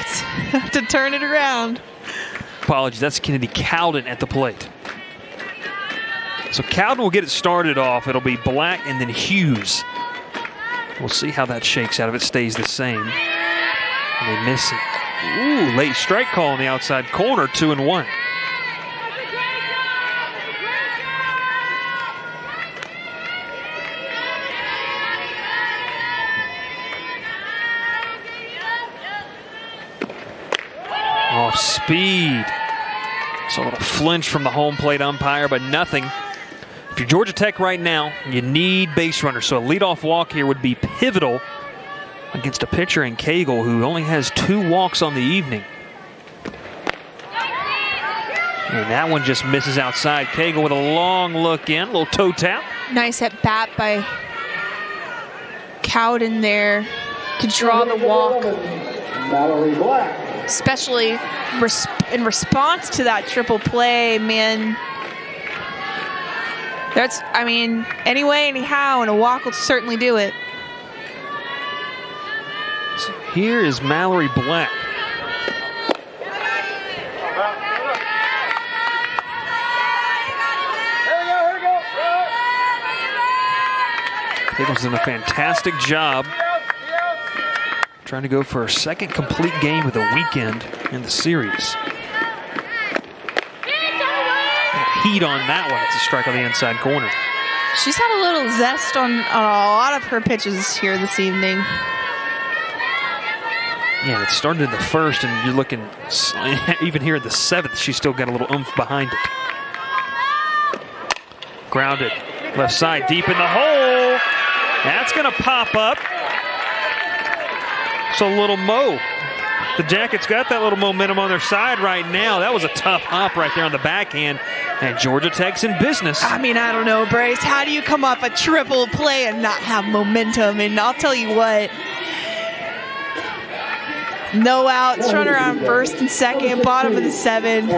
to turn it around. Apologies, that's Kennedy Cowden at the plate. So Cowden will get it started off. It'll be Black and then Hughes. We'll see how that shakes out if it stays the same. And they miss it. Ooh, late strike call on the outside corner, 2-1. Off speed. So a little flinch from the home plate umpire, but nothing. If you're Georgia Tech right now, you need base runners. So a leadoff walk here would be pivotal against a pitcher in Cagle who only has 2 walks on the evening. And that one just misses outside. Cagle with a long look in, a little toe tap. Nice at bat by Cowden there to draw the walk. Mallory Black. Especially in response to that triple play, man. That's, I mean, anyway, anyhow, and a walk will certainly do it. So here is Mallory Black. Cable's done a fantastic job trying to go for her second complete game of the weekend in the series. Heat on that one. It's a strike on the inside corner. She's had a little zest on a lot of her pitches here this evening. Yeah, it started in the first, and you're looking, even here in the 7th, she's still got a little oomph behind it. Grounded. Left side, deep in the hole. That's going to pop up. So little Mo. The Jackets got that little momentum on their side right now. That was a tough hop right there on the backhand. And Georgia Tech's in business. I mean, I don't know, Brace. How do you come off a triple play and not have momentum? And I'll tell you what. No outs, runner on first and second, bottom of the 7th.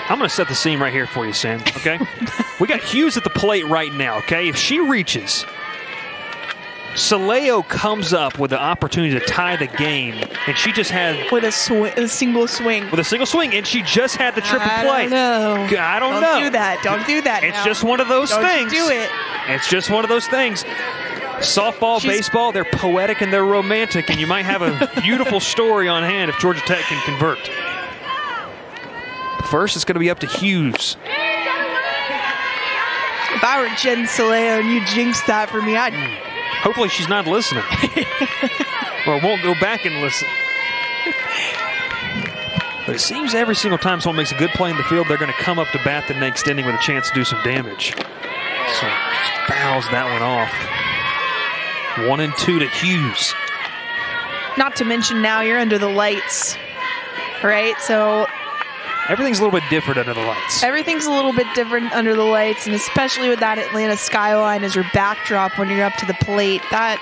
I'm going to set the scene right here for you, Sam, okay? We got Hughes at the plate right now, okay? If she reaches, Saleo comes up with the opportunity to tie the game, and she just had... With a single swing. With a single swing, and she just had the triple play. I don't know. Don't do that. Don't do that It's now. just one of those things. Don't do it. It's just one of those things. Softball, baseball, they're poetic and they're romantic, and you might have a beautiful story on hand if Georgia Tech can convert. First, it's going to be up to Hughes. If I were Jen Saleo and you jinxed that for me, I'd... Hopefully she's not listening. Or won't go back and listen. But it seems every single time someone makes a good play in the field, they're going to come up to bat the next inning with a chance to do some damage. So fouls that one off. 1-2 to Hughes. Not to mention now you're under the lights, right? So everything's a little bit different under the lights. Everything's a little bit different under the lights, and especially with that Atlanta skyline as your backdrop when you're up to the plate, that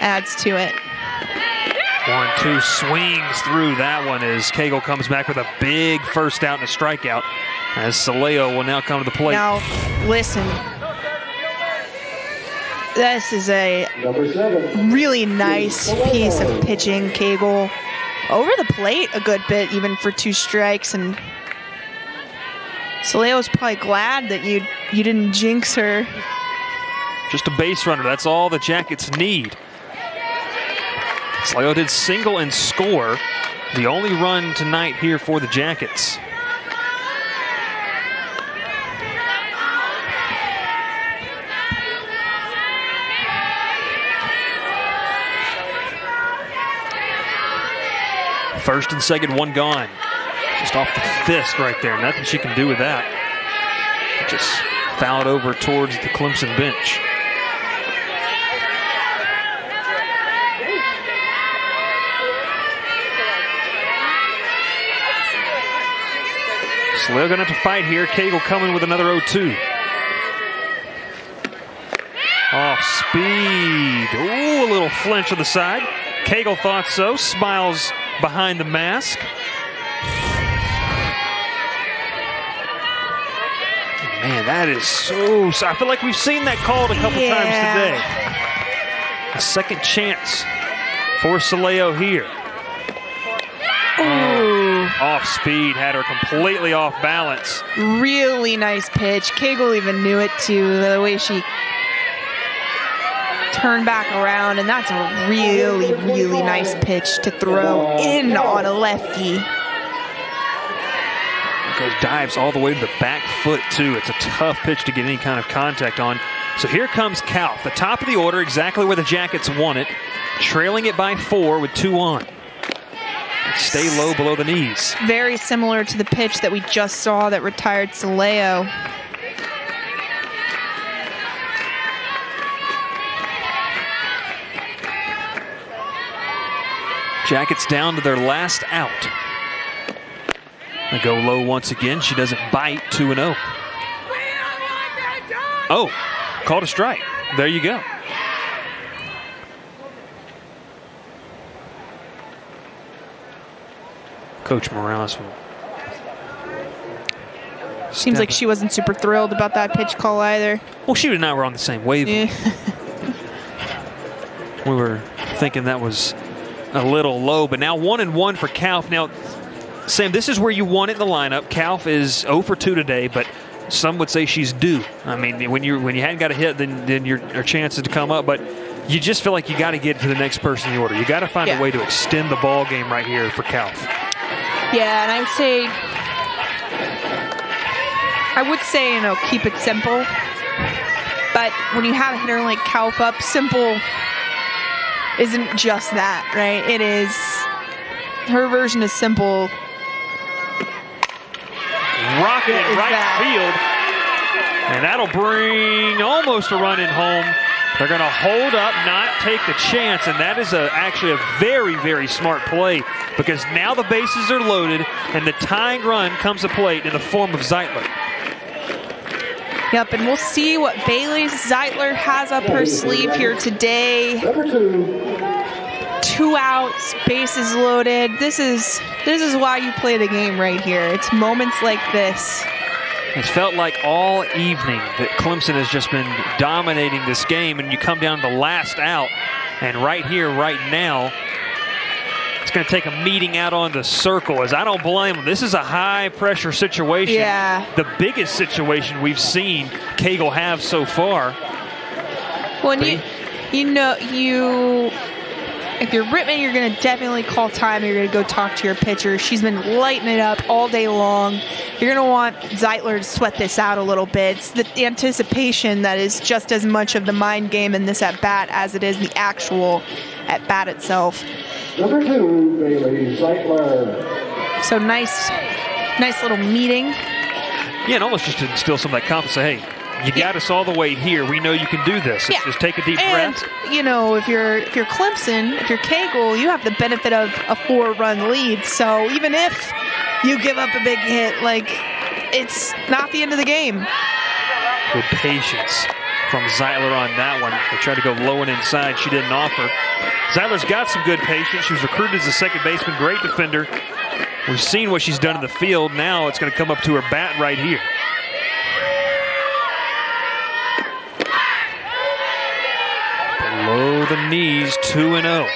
adds to it. 1-2 swings through that one as Cagle comes back with a big first out and a strikeout, as Saleo will now come to the plate. Now, listen. This is a really nice piece of pitching, Cagle. Over the plate a good bit, even for 2 strikes, and Saleo's probably glad that you didn't jinx her. Just a base runner, that's all the Jackets need. Slayo did single and score. The only run tonight here for the Jackets. First and second, one gone. Just off the fist right there. Nothing she can do with that. Just fouled over towards the Clemson bench. Slayo gonna have to fight here. Cagle coming with another 0-2. Off speed. Ooh, a little flinch on the side. Cagle thought so. Smiles behind the mask. Man, that is so. I feel like we've seen that called a couple times today. A second chance for Slayo here. Off speed, had her completely off balance. Really nice pitch. Cagle even knew it too, the way she turned back around, and that's a really, really nice pitch to throw in on a lefty. Goes dives all the way to the back foot too. It's a tough pitch to get any kind of contact on. So here comes Kauf, the top of the order, exactly where the Jackets want it, trailing it by 4 with 2 on. Stay low below the knees. Very similar to the pitch that we just saw that retired Slayo. Jackets down to their last out. They go low once again. She doesn't bite. 2-0. Oh, called a strike. There you go. Coach Morales will. Seems like she wasn't super thrilled about that pitch call either. Well, she and I were on the same wavelength. Yeah. We were thinking that was a little low, but now 1-1 for Kauf. Now, Sam, this is where you want it in the lineup. Kauf is 0 for 2 today, but some would say she's due. I mean, when you hadn't got a hit, then your chances to come up, but you just feel like you got to get to the next person in the order. You got to find a way to extend the ball game right here for Kauf. Yeah, and I would say, you know, keep it simple. But when you have a hitter like Kauf up, simple isn't just that, right? It is, her version is simple. Rocket right field. And that'll bring almost a run in home. They're going to hold up, not take the chance, and that is actually a very, very smart play because now the bases are loaded and the tying run comes to plate in the form of Zeitler. Yep, and we'll see what Bailey Zeitler has up her sleeve here today. Number 2. 2 outs, bases loaded. This is why you play the game right here. It's moments like this. It's felt like all evening that Clemson has just been dominating this game, and you come down to the last out, and right here, right now, it's going to take a meeting out on the circle, as I don't blame them. This is a high-pressure situation. Yeah. The biggest situation we've seen Cagle have so far. Well, if you're Rittman, you're going to definitely call time. You're going to go talk to your pitcher. She's been lighting it up all day long. You're going to want Zeitler to sweat this out a little bit. It's the anticipation that is just as much of the mind game in this at-bat as it is the actual at-bat itself. Number 2, Bailey Zeitler. So nice little meeting. Yeah, and almost just to instill some of that confidence. Say, hey, you got us all the way here. We know you can do this. Just take a deep breath. You know, if you're Clemson, if you're Cagle, you have the benefit of a 4-run lead. So even if you give up a big hit, like, it's not the end of the game. Good patience from Zeitler on that one. They tried to go low and inside. She didn't offer. Zeitler's got some good patience. She was recruited as a second baseman, great defender. We've seen what she's done in the field. Now it's going to come up to her bat right here. Below the knees, 2-0.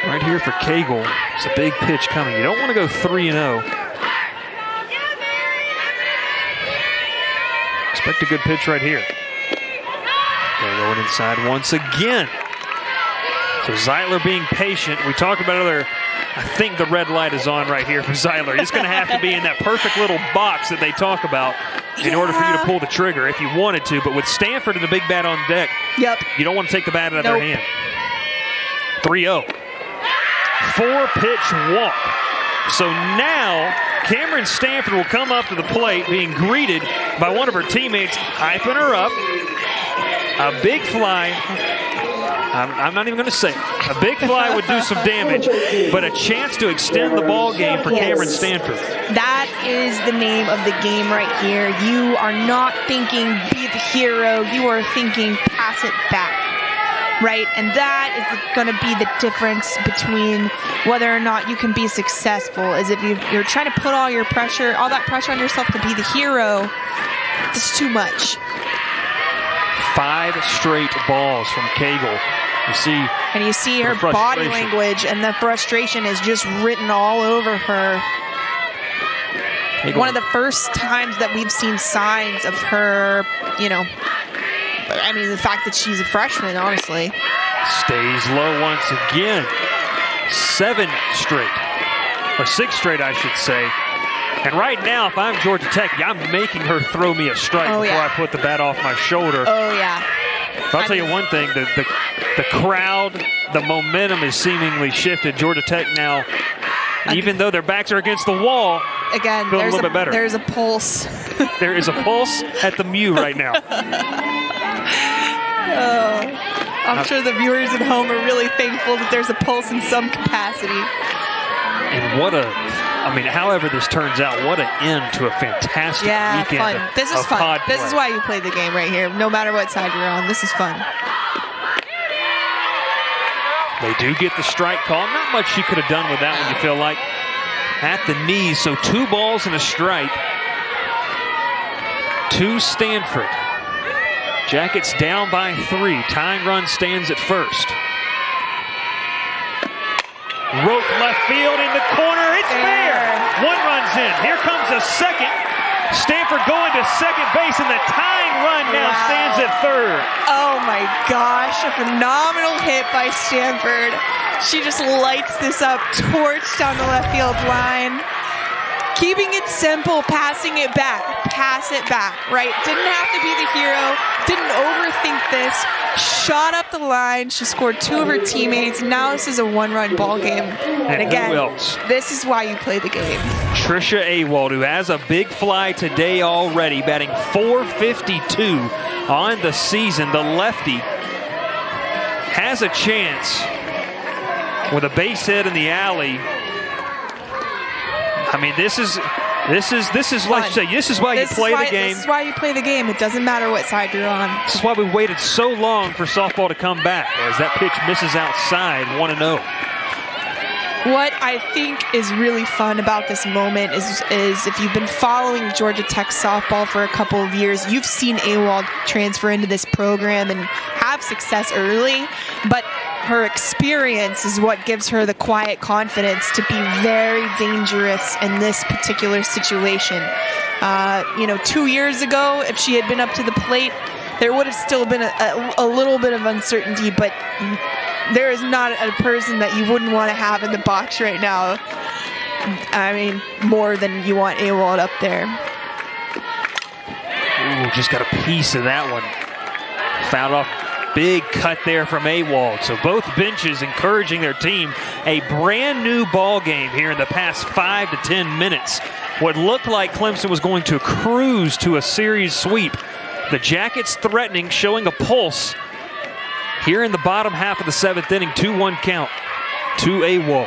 Right here for Cagle. It's a big pitch coming. You don't want to go 3-0. Expect a good pitch right here. They're going inside once again. So Zeitler being patient. We talked about earlier. I think the red light is on right here for Zeitler. It's going to have to be in that perfect little box that they talk about in order for you to pull the trigger if you wanted to. But with Stanford and the big bat on deck, you don't want to take the bat out of their hand. 3-0. 4-pitch walk. So now Cameron Stanford will come up to the plate being greeted by one of her teammates, hyping her up. A big fly. I'm not even going to say it. A big fly would do some damage, but a chance to extend the ball game for Cameron Stanford. That is the name of the game right here. You are not thinking be the hero. You are thinking pass it back, right? And that is going to be the difference between whether or not you can be successful. Is if you're trying to put all that pressure on yourself to be the hero, it's too much. 5 straight balls from Cagle. You see her body language, and the frustration is just written all over her. One of the first times that we've seen signs of her, the fact that she's a freshman, honestly. Stays low once again. 7 straight, or 6 straight, I should say. And right now, if I'm Georgia Tech, I'm making her throw me a strike before I put the bat off my shoulder. Oh, yeah. But I'll tell you one thing, the crowd, the momentum is seemingly shifted. Georgia Tech now, even though their backs are against the wall, again, feeling a little bit better. There's a pulse. There is a pulse at the Mew right now. I'm sure the viewers at home are really thankful that there's a pulse in some capacity. And however this turns out, what an end to a fantastic weekend. Fun. This is fun. This is why you play the game right here, no matter what side you're on. This is fun. They do get the strike call. Not much she could have done with that one, you feel like. At the knees, so 2 balls and a strike to Stanford. Jackets down by 3. Tying run stands at first. Rope left field in the corner. It's fair. 1 run's in. Here comes a second. Stanford going to second base, and the tying run now stands at third. Oh my gosh, a phenomenal hit by Stanford. She just lights this up, torch down the left field line. Keeping it simple, passing it back. Pass it back, right? Didn't have to be the hero. Didn't overthink this. Shot up the line. She scored 2 of her teammates. Now this is a 1-run ball game. And again, this is why you play the game. Trisha Awald, who has a big fly today already, batting .452 on the season. The lefty has a chance with a base hit in the alley. This is like you say, this is why you play the game. This is why you play the game. It doesn't matter what side you're on. This is why we waited so long for softball to come back, as that pitch misses outside, 1-0. What I think is really fun about this moment is if you've been following Georgia Tech softball for a couple of years, you've seen Awald transfer into this program and have success early, but her experience is what gives her the quiet confidence to be very dangerous in this particular situation. 2 years ago, if she had been up to the plate, there would have still been a little bit of uncertainty, but there is not a person that you wouldn't want to have in the box right now. More than you want Awald up there. Ooh, just got a piece of that one. Fouled off. Big cut there from Awald. So both benches encouraging their team. A brand new ball game here in the past 5 to 10 minutes. What looked like Clemson was going to cruise to a series sweep. The Jackets threatening, showing a pulse here in the bottom half of the 7th inning. 2-1 count to Awald.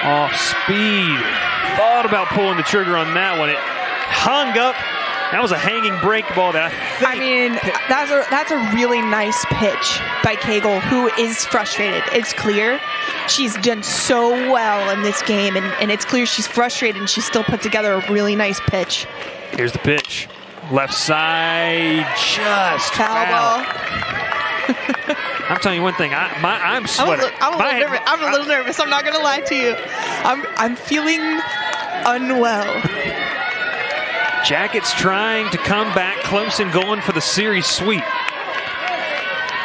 Off speed. Thought about pulling the trigger on that one. It hung up. That was a hanging break ball that that's a really nice pitch by Cagle, who is frustrated. It's clear she's done so well in this game, and it's clear she's frustrated, and she still put together a really nice pitch. Here's the pitch. Left side, just foul ball. I'm telling you one thing. I'm sweating. I'm a little nervous. I'm not going to lie to you. I'm feeling unwell. Jackets trying to come back. Clemson going for the series sweep.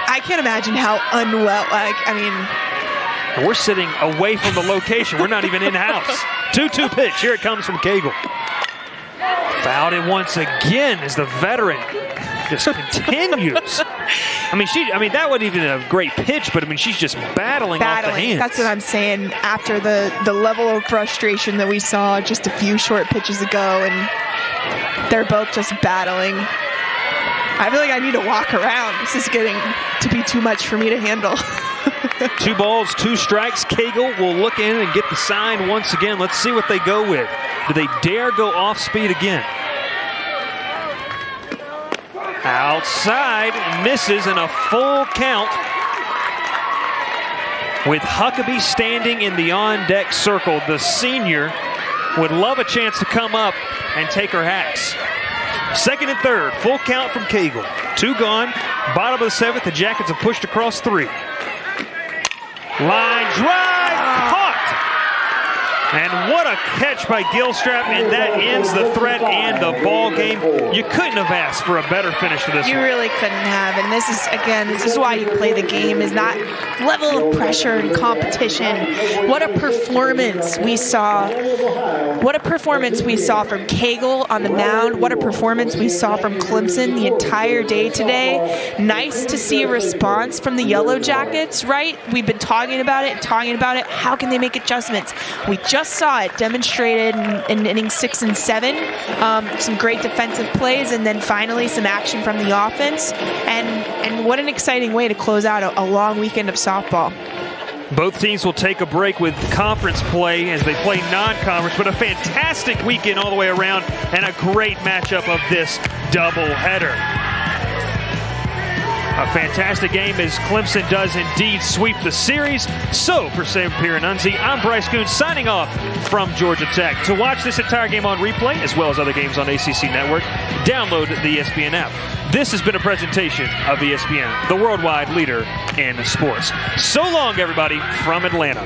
I can't imagine how unwell, we're sitting away from the location. We're not even in-house. 2-2 pitch. Here it comes from Cagle. Fouled it once again as the veteran just continues. That wasn't even a great pitch, but she's just battling off the hands. That's what I'm saying. After the level of frustration that we saw just a few short pitches ago, and they're both just battling. I feel like I need to walk around. This is getting to be too much for me to handle. 2 balls, 2 strikes. Cagle will look in and get the sign once again. Let's see what they go with. Do they dare go off speed again? Outside, misses in a full count. With Huckabee standing in the on-deck circle, the senior would love a chance to come up and take her hacks. 2nd and 3rd, full count from Cagle. 2 gone, bottom of the 7th, the Jackets have pushed across 3. Line drive, caught! And what a catch by Gilstrap, and that ends the threat and the ball game. You couldn't have asked for a better finish to this one. You really couldn't have, and this is why you play the game, is that level of pressure and competition. What a performance we saw. What a performance we saw from Cagle on the mound. What a performance we saw from Clemson the entire day today. Nice to see a response from the Yellow Jackets, right? We've been talking about it. How can they make adjustments? We just saw it demonstrated in innings 6 and 7. Some great defensive plays, and then finally some action from the offense. And what an exciting way to close out a long weekend of softball. Both teams will take a break with conference play as they play non-conference, but a fantastic weekend all the way around and a great matchup of this doubleheader. A fantastic game as Clemson does indeed sweep the series. So, for Sam Piranunzi, I'm Bryce Coon signing off from Georgia Tech. To watch this entire game on replay, as well as other games on ACC Network, download the ESPN app. This has been a presentation of ESPN, the worldwide leader in sports. So long, everybody, from Atlanta.